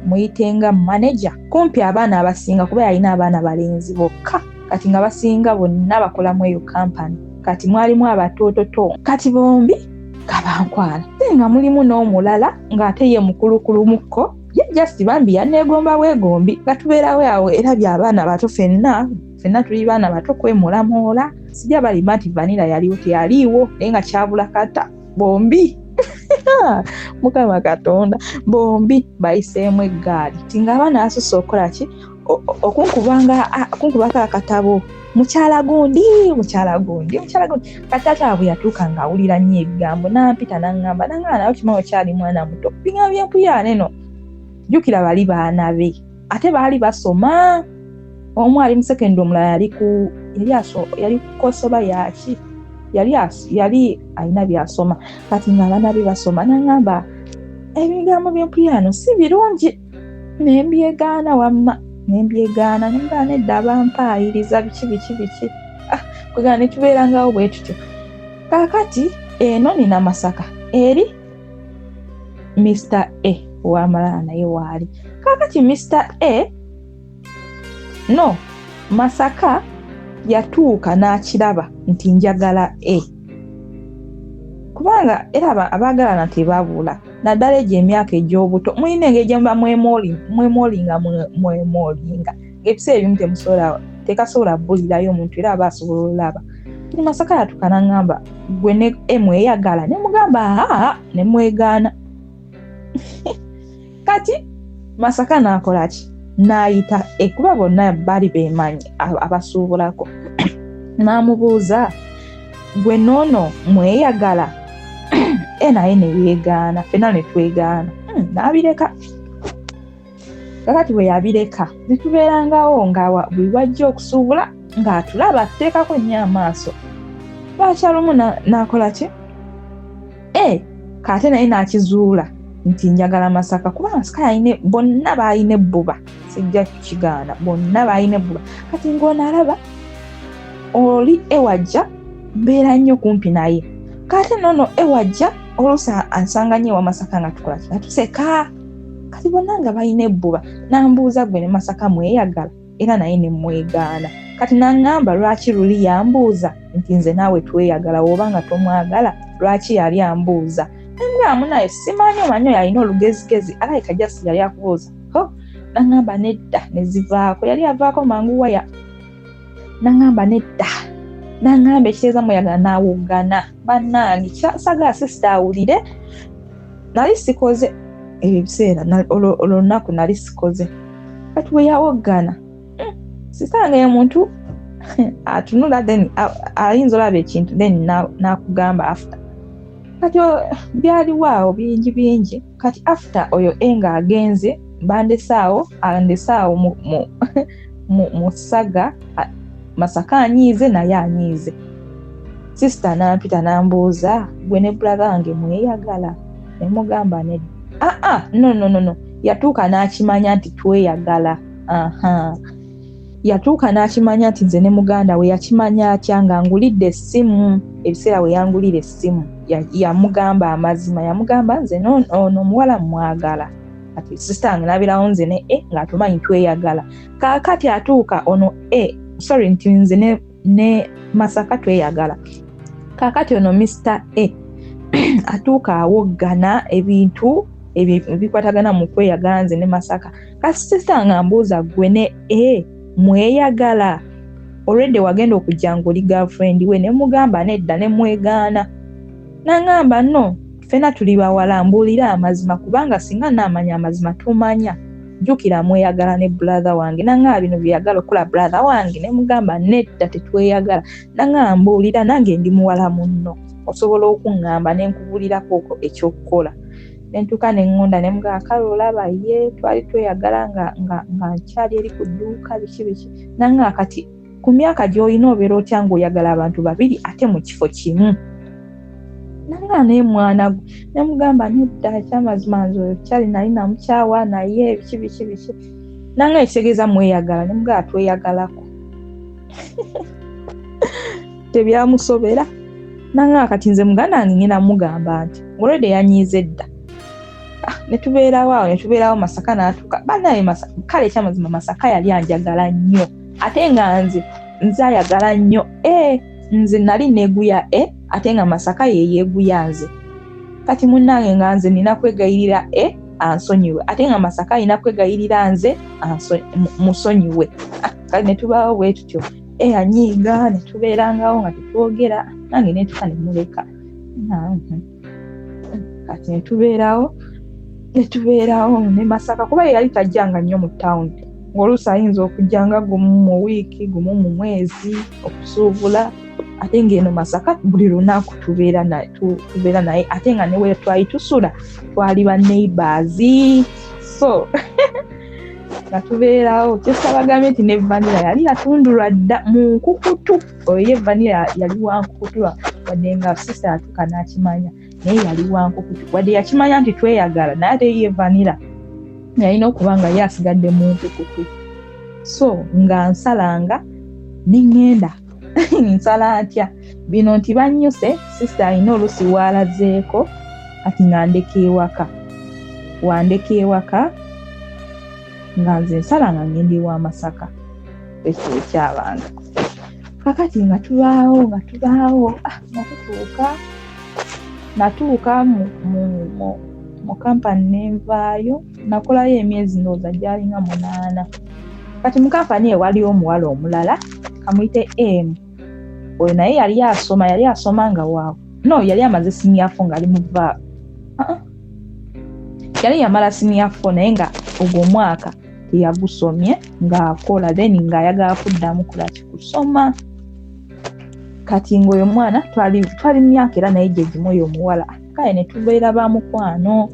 A: muyitenga manager kumpi abaana abasinga kuba yalina abaana balenzi bokka kati nga basinga bonna bakolamu eyo kampani kati mwalimu abatoototo kati bombi kabankwala nga mulimu n'omulala ng'ate ye mukulukulumuko ye just Bambi yanneegomba bwegombi nga tubeerawo awo era by'abaana bato ffenna tuli baana bato kwemulamoola sijja balima nti Vanilla yaliwo teyaliiwo naye nga kyabula kata bombi Mukama Katonda bombi bayiseemu eggaali tinga abaana basusse okukola ki okunkubako akatabo mukyala gundi katata bwe yatuuka ng'awulira nnyo ebigambo n'ampita n'aŋŋamba nawe kimanyi okyali mwana muto bigambo by'empuyana eno jjukira bali baana be ate baali basoma omu ali mu sekendi omulala yali ku kosoba yaki yali alina byasoma kati ng'abaana be basoma n'aŋŋamba ebigambo by'empuyano si birungi nembyegaana wamma nembyegaana nedda abampaayiriza biki kwegana ne tubeerangawo bwe tutyo. Kaakati eno nina Masaka eri Mr. A ow'amalala naye waali kaakati Mr. A Masaka yatuuka n'akiraba nti njagala A kubanga era abaagalana tebaabula naddala egyo emyaka egy'obuto mulina engeri gye muba mwemoolinga ng'ebiseera ebimu tekasobola bulirayo omuntu era aba asobola olaba. Kati Masaka yatuuka n'aŋŋamba gwe ne mweyagala ne mugamba ne mwegaana kati Masaka n'akola ki n'ayita kuba bonna baali beemanyi abasuubulako n'amubuuza gwe noono mweyagala naye ne yeegaana ffenna ne twegaana n'abireka. Kakati bwe yabireka ne tubeerangawo nga bwe wajja okusuubula ng'atulaba atuteekako nnyo amaaso lwakyalumu n'akola ki kaate naye n'akizuula nti njagala Masaka kubanga Masaka bonna baalina ebbuba sijja kukigaana bonna baalina ebbuba kati ng'onalaba oli ewajja mbeera nnyo kumpi naye kaate noono ewajja oluusi ansanga nnyo ewa Masaka nga tukola ki tuseka kati bonna nga balina ebbuba n'ambuuza gwe ne Masaka mweyagala era naye ne mwegaana kati n'aŋŋamba lwaki luli yambuuza nti nze naawe tweyagala oba nga tomwagala lwaki yali ambuuza nemugamba naye simanyi yalina olugezigezi alayika jasi yali akubuuza n'aŋŋamba nedda ne zivaako yali avaako mangu waya n'aŋŋamba nedda n'aŋŋamba ekiteeza mweyagala n'awoggana bannange kyasagala sisita awulire nali sikoze ebyo ebiseera olunaku nali sikoze kati bwe yawoggana sisange omuntu atunula then ayinza olaba ekintu then nakugamba after kati byaliwo awo bingi kati after oyo nga agenze bandesaawo mu Saga Masaka anyiize naye anyiize. Sister nampita nambuuza gwe ne brother wange mweyagala? Ne mugamba ne no yatuuka n'akimanya nti tweyagala. Yatuuka n'akimanya nti nze ne muganda we yakimanya atya nga ngulidde essimu ebiseera we yangulira essimu yamugamba amazima yamugamba nze ono muwala mwagala ati sister wange nabirawo nze ne ng'atumanyi tweyagala kaakati atuuka ono nti nze ne Masaka tweyagala kaakati ono Mr. atuuka awoggana ebintu ebikwatagana mu kweyagala nze ne Masaka kasi sister nga mbuuza gwe ne mweyagala already wagenda okujja ng'oli girlfriend we ne mugamba nedda ne mwegaana nangamba no fena tuli bawala mbuulira amazima kubanga singa naamanya amazima tumanya jjukira mweyagala ne brother wange nangamba bino byeyagala okukola brother wange ne mugamba nedda tetweyagala nangamba mbuulira nange ndi muwala munno osobola okuŋŋamba ne nkubulirako ekyokukola nentuka ne ŋŋonda ne mugamba kale olaba ye twali tweyagala nga nkyali eri ku dduuka biki nangamba kati ku myaka gy'olina obeera otya ng'oyagala abantu babiri ate mu kifo kimu nangamba naye mwana gwe ne mugamba nedda ekyamazima nze oyo kyali nali namukyawa naye biki nangamba ekitegeeza mweyagala ne mugamba tweyagalako tebyamusobera nangamba kati nze muganda wange ngenda mugamba nti already yanyiize dda netubeerawo Masaka n'atuuka banaye kale ekyamazima Masaka yali anjagala nnyo ate nga nze ayagala nnyo nze nali neeguya ate nga Masaka yeeguya nze kati munnange nga nze nina kwegayirira ansonyiwe ate nga Masaka alina kwegayirira nze musonyiwe kale netubaawo bwe tutyo anyiiga netubeerangawo nga tetwogera nange netuka nemuleka kati netubeerawo ne Masaka kuba yali tajjanga nnyo mu town ng'oluusi ayinza okujjanga gumu mu wiiki gumu mu mwezi okusuubula ate ng'eno Masaka buli lunaku tubeera naye ate nga newe twali tusula twali ba neighbours so nga tubeerawo kyesabagambye nti ne vanilla yali yatundulwa dda mu nkukutu oyo ye vanilla yali wa nkukutu wadde nga sister atuuka n'akimanya naye yali wa nkukutu wadde yakimanya nti tweyagala naye ate ye vanilla yalina okuba nga ye asigadde mu nkukutu so nga nsalanga neŋŋenda nsala ntya bino nti bannyuse sister alina olusi waalazeeko ati nga wandeka ewaka nga nze nsala nga ngenda ewa Masaka ekyo ekyabanga kakati nga tubaawo nga natuuka mu kampani nenvaayo nakolayo emyezi ndowooza gyalinga 8 kati mu kampani waliwo omuwala omulala kamuyite oyo naye yali asoma nga waawe yali amaze senior 4 nga ali muva yali yamala senior 4 naye nga ogwo mwaka teyagusomye ng'akola then ng'ayagala kuddamu kusoma kati ng'oyo mwana twali myaka era naye gye gimu oyo omuwala kale ne tubeera ba mukwano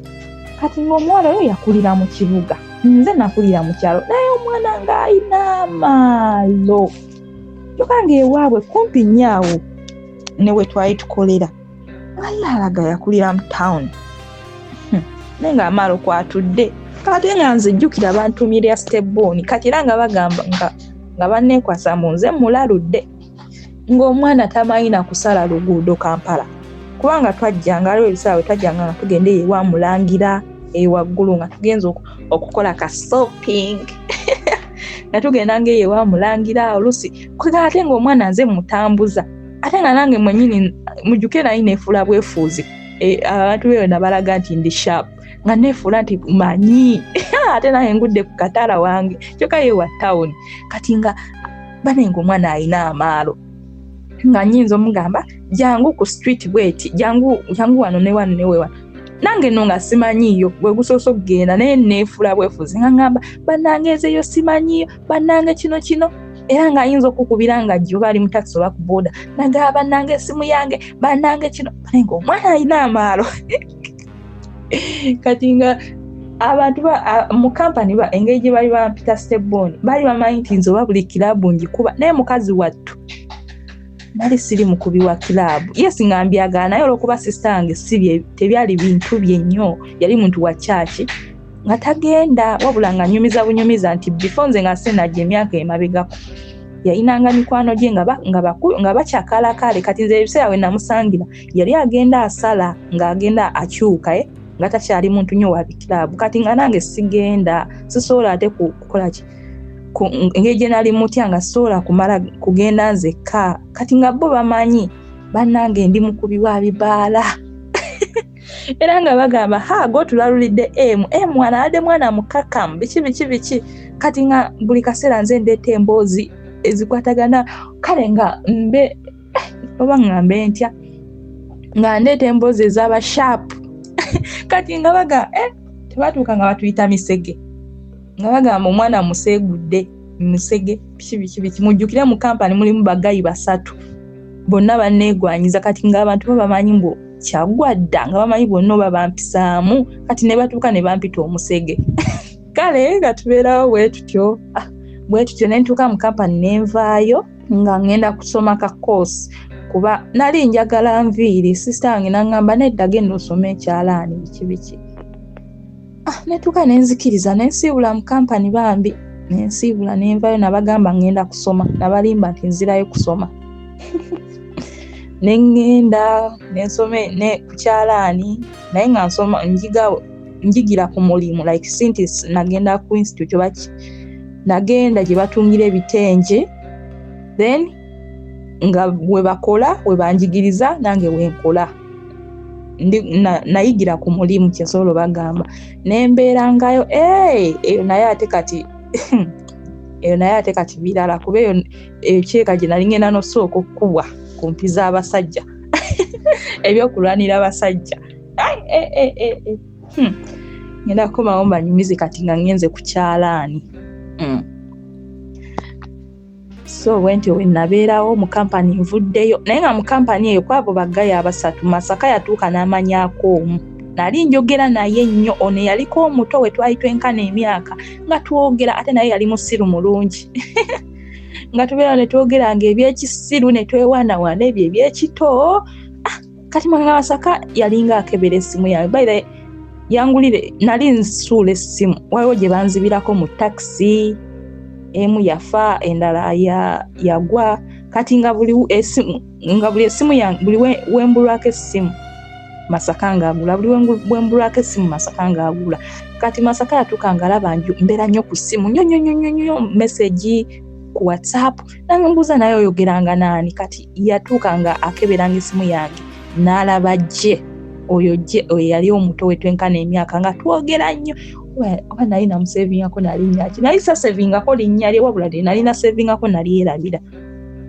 A: kati ng'omuwala oyo yakulira mu kibuga nze nakulira mu kyalo naye omwana ng'ayina amaalo kyokka ewaabwe kumpi nnyo ne we twali tukolera ali alaga yakulira mu town naye ng'amaalo kwatudde kati nga nze jjukira bantumira stebbooni kati era nga bagamba nga banneekwasa mu nze mulaludde ng'omwana tamanyi na kusala luguudo Kampala kubanga twajjanga aliwo ebiseera bwe twajjanga nga tugenda ewa mulangira ewaggulu nga tugenza okukola ka shopping nga tugendanga ewa mulangira olusi ate ng'omwana nze mutambuza ate nga nange mwenyini mujjuke naye neefuula bwefuuzi abantu beyo nabalaga nti ndi sharp nga neefuula nti manyi ate nange ngudde ku kataala wange kyokka ye wa town kati nga banenga omwana alina amaalo nga nnyinza omugamba jangu ku street bweti jangu wano ne wano nange no nga simanyiyo bwe gusoose okugenda naye neefuula bwefuzi nga ngamba bannange ezeeyo simanyiyo bannange kino era ng'ayinza okukubira nga jjo bali mu taxi oba ku boda nagaba bannange essimu yange bannange kino nga omwana alina amaalo kati nga abantu mu kampani engeri gye bali bampita Steboni bali bamanyi nti nze oba buli kiraabu ngikuba naye mukazi wattu nali siri mukubi wa kiraabu yes nga mbyagala naye olw'okuba sisita yange tebyali bintu bye nnyo yali muntu wa chachi nga tagenda wabula nga nyumiza bunyumiza nti before nze nga sinajja emyaka emabegako yayinanga mikwano gye nga bakyakalakale kati nze ebiseera we namusangira yali agenda asala ng'agenda akyuka nga takyali muntu nnyo wa bikiraabu kati nga nange sigenda sisobola ate kukola ki engeri gye nali mutya nga sisobola kumala kugenda nzekka kati nga bo bamanyi bannange ndi mukubi wa bibaala era nga bagamba go tulalulidde emu anadde mwana mukakamu biki kati nga buli kaseera nze ndeeta emboozi ezikwatagana kale nga oba ngambe ntya nga ndeeta emboozi ez'abashapu kati nga baga tebatuuka nga batuyita misege nga bagamba omwana museegudde musege biki mujjukire mu kampani mulimu bagayi 3 bonna banneegwanyiza kati nga abantu babamanyi mbu kyagwadda nga bamanyi bonna oba bampisaamu kati ne batuuka ne bampita omusege kale nga tubeerawo bwe tutyo ne ntuuka mu kampani nenvaayo nga ngenda kusoma ka course kuba nali njagala nviiri sisita wange nangamba nedda genda osoma ekyalaani biki netuuka nenzikiriza nensiibula mu kampani bambi nensiibula nenvaayo nabagamba ngenda kusoma nabalimba nti nzirayo kusoma nengenda nensome ku kyalaani naye nga nsoma njigira ku mulimu like sinti nagenda ku institute baki nagenda gye batungira ebitenje then nga we bakola we banjigiriza nange wenkola nayigira ku mulimu kyesobola bagamba nembeerangayo eyo naye ate kati birala kuba eyo kyeka gye nali ngenda nosooka okukubwa ku mpi z'abasajja ebyokulwanira abasajja ngenda kukomawo mbanyumize kati nga ngenze ku kyalaani so wenti we nabeerawo mu kampani nvuddeyo naye nga mu kampani eyo kwabo bagaya 3 Masaka yatuuka n'amanyako omu nali njogera naye nnyo ono yaliko omuto we twali twenkana emyaka nga twogera ate naye yali musiru mulungi nga tubeera ne twogera ng'ebyekisiru ne twewaanawaana ebyo ebyekito kati mwanga Masaka yalinga akebera essimu yawe by yangulire nali nsuula essimu waliwo gye banzibirako mu taxi emu yafa endala yagwa kati nga buli essimu yange buli wembulwako essimu Masaka ng'agula buli wembulwako essimu Masaka ng'agula kati Masaka yatuuka ng'alaba mbeera nnyo ku ssimu nnyo message ku WhatsApp nambuuza naye oyogeranga naani kati yatuuka nga akeberanga essimu yange n'alaba gye oyo yali omuto we twenkana emyaka nga twogera nnyo oba nali namusevingako nalinnaki nali sasevingako linnya lye wabula nali nasevingako nalyerabira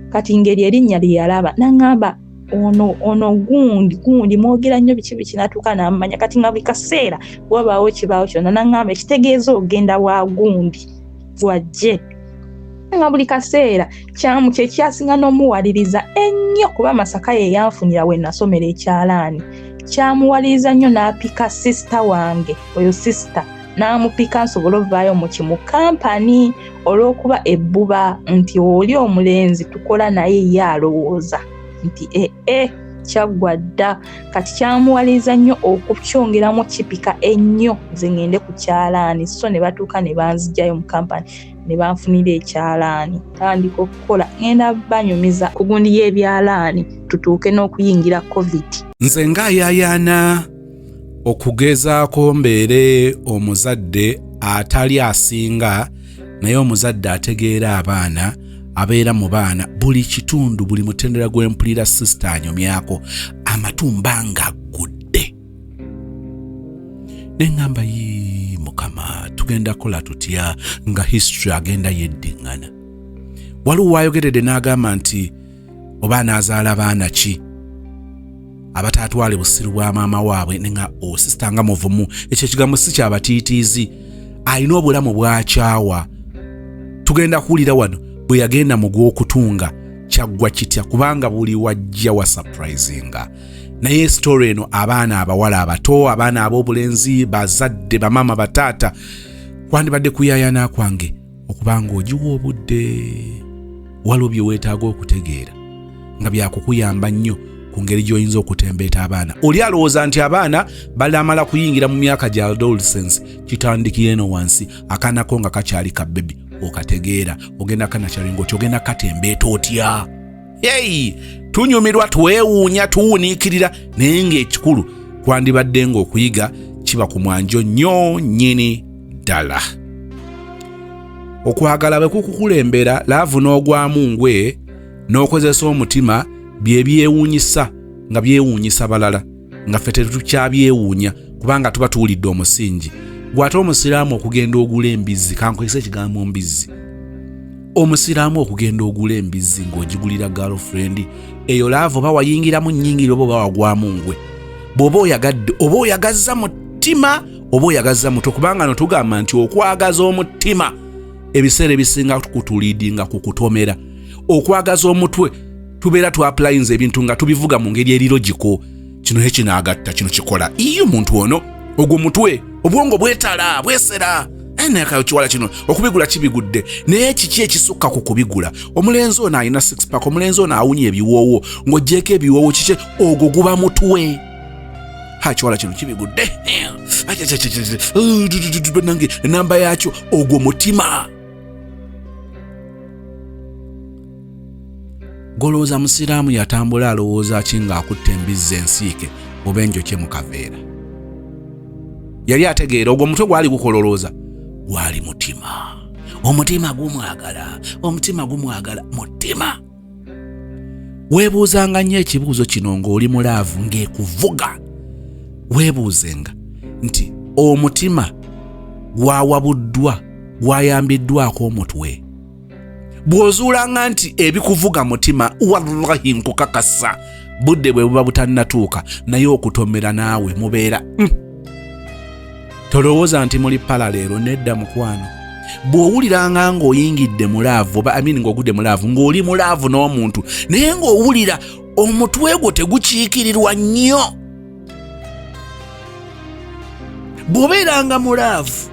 A: kati ngeri erinnya lye yalaba naŋŋamba ono gundi mwogera nnyo biki natuuka namanya kati nga buli kaseera wabaawo kibaawo kyonna naŋŋamba ekitegeeza ogenda wa gundi wajje nga buli kaseera kyamu kyekyasinga n'omuwaliriza ennyo kuba Masaka ye yanfunira we nasomera ekyalaani kyamuwaliriza nnyo n'apika sisita wange oyo sisita n'amupika nsobole ovaayo mu kimu kampani olw'okuba ebbuba nti oli omulenzi tukola naye ye alowooza nti kyaggwa dda kati kyamuwaliriza nnyo okukyongeramu kipika ennyo nze ngende ku kyalaani so ne batuuka ne banzijjayo mu kampani ne banfunira ekyalaani tandika okukola ngenda banyumiza ku gundi y'ebyalaani tutuuke n'okuyingira covid
B: nze ng'ayaayaana okugezaako mbeere omuzadde atali asinga naye omuzadde ategeera abaana abeera mu baana buli kitundu buli mutendera gw'empulira sisita anyumyako amatumba ng'aggudde neŋŋamba Mukama tugenda kola tutya nga history agenda yeddiŋŋana waliwo wayogeredde n'agamba nti oba anaazaala baana ki abatatwale busiru bwa maama waabwe nenga sisita nga muvumu ekyo ekigambo si kyabatiitiizi alina obulamu bwakyawa tugenda kuwulira wano bwe yagenda mu gw'okutunga kyaggwa kitya kubanga buli wajja wa surprisinga. Naye story eno abaana abawala abato, abaana ab'obulenzi, bazadde, bamama, bataata, kwandibadde kuyaayana kwange okubanga ogiwa obudde waliwo bye weetaaga okutegeera nga byakukuyamba nnyo ku ngeri gy'oyinza okutembeeta abaana. Oli alowooza nti abaana balamala kuyingira mu myaka gya adolescence, kitandikire eno wansi, akaanako nga kakyali ka bebi, okategeera, ogenda kanakyali ng'oti, ogenda katembeeta otya. Hey, tunyumirwa, twewuunya, tuwuniikirira, naye ng'ekikulu kwandibadde ng'okuyiga kiba ku mwanjo nnyo nnyini ddala. Okwagala bwe kukukulembera, laavu n'ogwamu ngwe n'okozesa omutima bye byewuunyisa nga byewuunyisa balala, nga ffe tetukyabyewuunya kubanga tuba tuwulidde omusingi. Bw'ate omusiraamu okugenda ogula embizzi, kankozesa ekigambo mbizzi, omusiraamu okugenda ogula embizzi ng'ogigulira girlfriend, eyo laavu oba wayingiramu nnyingiro oba wagwamu ngwe. Bw'oba oyagadde oba oyagazza mutima oba oyagazza muto, kubanga no tugamba nti okwagaza omutima ebiseera ebisinga kutuliidinga kukutomera. Okwagaza omutwe tubeera twapulayinza ebintu nga tubivuga mu ngeri eri logiko, kino kinagatta, kino kikola iyo muntu ono, ogwo mutwe, obwongo bwetala bwesera. Enekayo kiwala kino okubigula kibigudde, naye kiki ekisukka ku kubigula? Omulenzi ono alina six pack, omulenzi ono awunya ebiwoowo, ng'oggyeko ebiwoowo, kiki ogwo guba mutwe. Kiwala kino kibigudde, nange enamba yakyo ogwo mutima. Golooza musiraamu yatambula alowooza ki ng'akutte embizzi ensiike oba enjokye mu kaveera. Yali ategeera ogwo mutwe gwali gukololooza, gwali mutima. Omutima gumwagala, omutima gumwagala, mutima. Weebuuzanga nnyo ekibuuzo kino ng'oli mulaavu ng'ekuvuga. Weebuuzenga nti omutima gwawabuddwa, gwayambiddwako omutwe. Bw'ozuulanga nti ebikuvuga mutima, wallahi nkukakasa budde bwe buba butannatuuka, naye okutomera naawe mubeera. Tolowooza nti muli pala leero, nedda mukwano. Bw'owuliranga ng'oyingidde mulaavu, ng'ogudde mulaavu, ng'oli mulaavu n'omuntu, naye ng'owulira omutwe gwo tegukiikirirwa nnyo. Bw'obeeranga mulaavu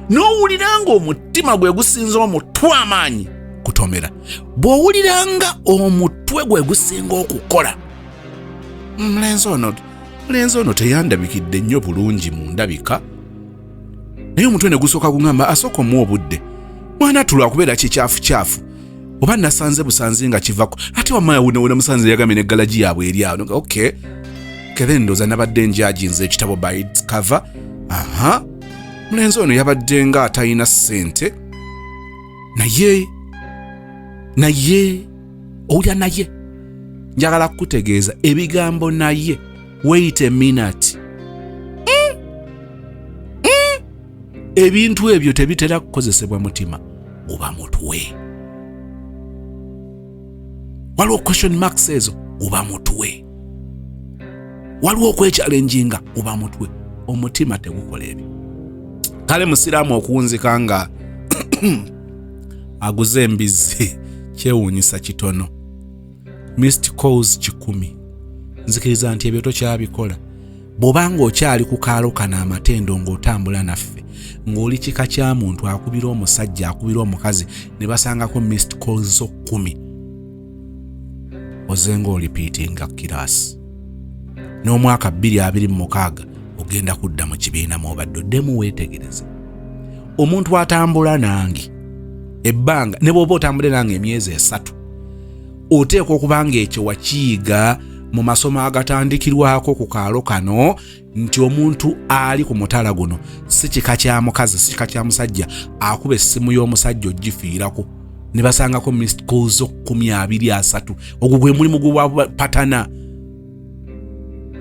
B: n'owulira ng'omutima gwe gusinza omutwe amaanyi, kutomera. Bw'owuliranga omutwe gwe gusinga okukola, mulenzi ono teyandabikidde nnyo bulungi mu ndabika, naye omutwe ne gusooka gungamba asooka omuwa obudde, mwana tulwa kubeera kikyafu oba nasanze busanzi nga kivako, ate wamaya wuna musanze yagambye n'eggalaji yaabwe eri awo. Okay, then ndooza nabadde njajinze ekitabo by its cover. Mulenzi ono yabadde nga atalina ssente, naye owulya naye, njagala kukutegeeza ebigambo naye, wait a minute, ebintu ebyo tebitera kukozesebwa mutima, oba mutwe. Waliwo question marks ezo, oba mutwe. Waliwo okwekyalenjinga, oba mutwe. Omutima tegukola ebyo. Kale musiraamu okuwunzika nga aguze embizzi kyewuunyisa kitono. Missed calls 100. Nzikiriza nti ebyo tokyabikola. Bw'obanga okyali ku kaalo kana amatendo ng'otambula naffe, ng'oli kika kya muntu akubira omusajja, akubira omukazi, ne basangako missed calls 10, ozenga olipiitinga kiraasi. N'omwaka 2026 ogenda kudda mu kibiina mw'obadde oddemu weetegereze. Omuntu atambula nange ebbanga, ne bw'oba otambule nange emyezi 3, oteekwa okubanga ekyo wakiyiga mu masomo agatandikirwako ku kaalo kano, nti omuntu ali ku mutala guno si kika kya mukazi, si kika kya musajja, akuba essimu y'omusajja ogifiirako, ne basangako missed calls 23. Ogwo gwe mulimu gwa patana.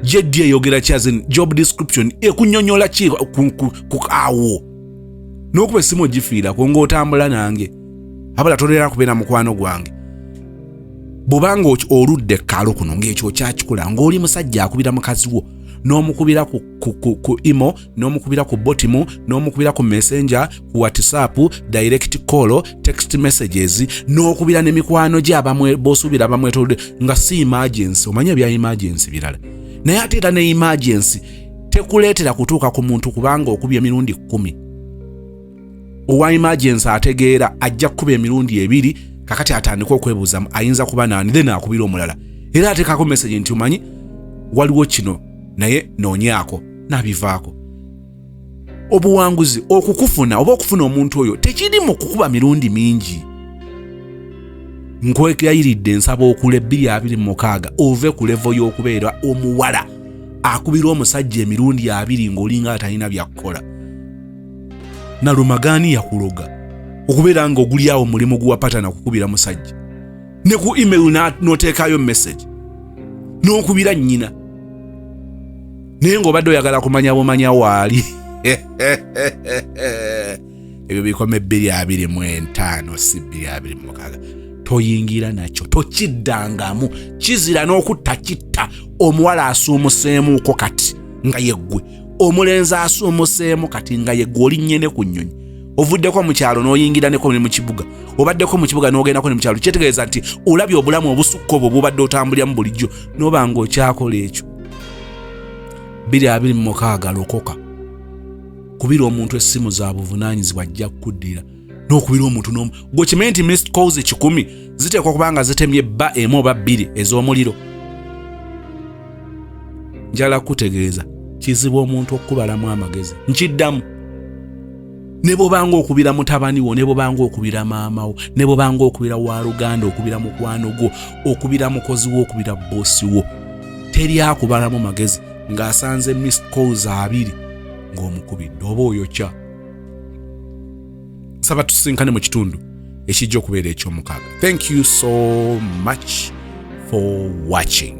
B: JD eyogera kyazin job description ekunnyonnyola ki ku awo, n'okuba essimu ogifiirako ng'otambula nange, abala tolera kubeera mukwano gwange. Bw'obanga oludde kaalo kuno ng'ekyo kyakikola ng'oli musajja akubira mukazi wo, n'omukubira ku imo, n'omukubira ku botimu, n'omukubira ku messenger, ku WhatsApp, direct call, text messages, n'okubira n'emikwano gye abamwe bosubira bamwetolode nga si emergency. Omanye bya emergency birala. Naye ate era ne emergency tekuleetera kutuuka ku muntu kubanga okubye emirundi 10. Owa emergency ategeera ajja kuba emirundi 2 kakati atandika okwebuuza ayinza kuba nani then akubira omulala. Era ateekako message nti omanyi waliwo kino naye noonyaako nabivaako. Obuwanguzi okukufuna oba okufuna omuntu oyo tekiri mu kukuba mirundi mingi. Nkwegayiridde nsaba okule 226 ove ku level y'okubeera omuwala akubira omusajja emirundi 2 ng'olinga atalina byakukola. Nalumagani yakuloga okubeera nga oguli awo mulimu guwapata na kukubira musajja ne ku email n'oteekayo message n'okubira nnyina naye ng'obadde oyagala kumanya bumanya waali. Ebyo bikome 225 si 226. Toyingira nakyo tokiddangamu kizira n'okutta kitta. Omuwala asuumuseemuuko kati nga yeggwe, omulenzi asuumuseemu kati nga yeggwe, oli nnyene ku nnyonyi. Ovuddeko mu kyalo n'oyingira neko mu kibuga, obaddeko mu kibuga n'ogendako ne mu kyalo, kyetegeeza nti olabye obulamu obusukka obwo bubadde otambulira mu bulijjo n'oba ng'okyakola ekyo. 226 lokoka. Kubira omuntu essimu za buvunaanyizibwa ajja kuddira n'okubira omuntu n'omu. Gwe kimanyi nti missed calls 10 ziteekwa kubanga zitemye bba emu oba 2 ez'omuliro. Njala kutegeeza kizibu omuntu okubalamu amagezi. Nkiddamu. Ne bw'obanga okubira mutabani wo, ne bw'obanga okubira maama wo, ne bw'obanga okubira wa Luganda, okubira mukwano gwo, okubira mukozi wo, okubira bossi wo, teri akubalamu magezi ng'asanze missed calls 2 ng'omukubidde oba oyokya. Saba tusinkane mu kitundu ekijja okubeera eky'omukaaga. Thank you so much for watching.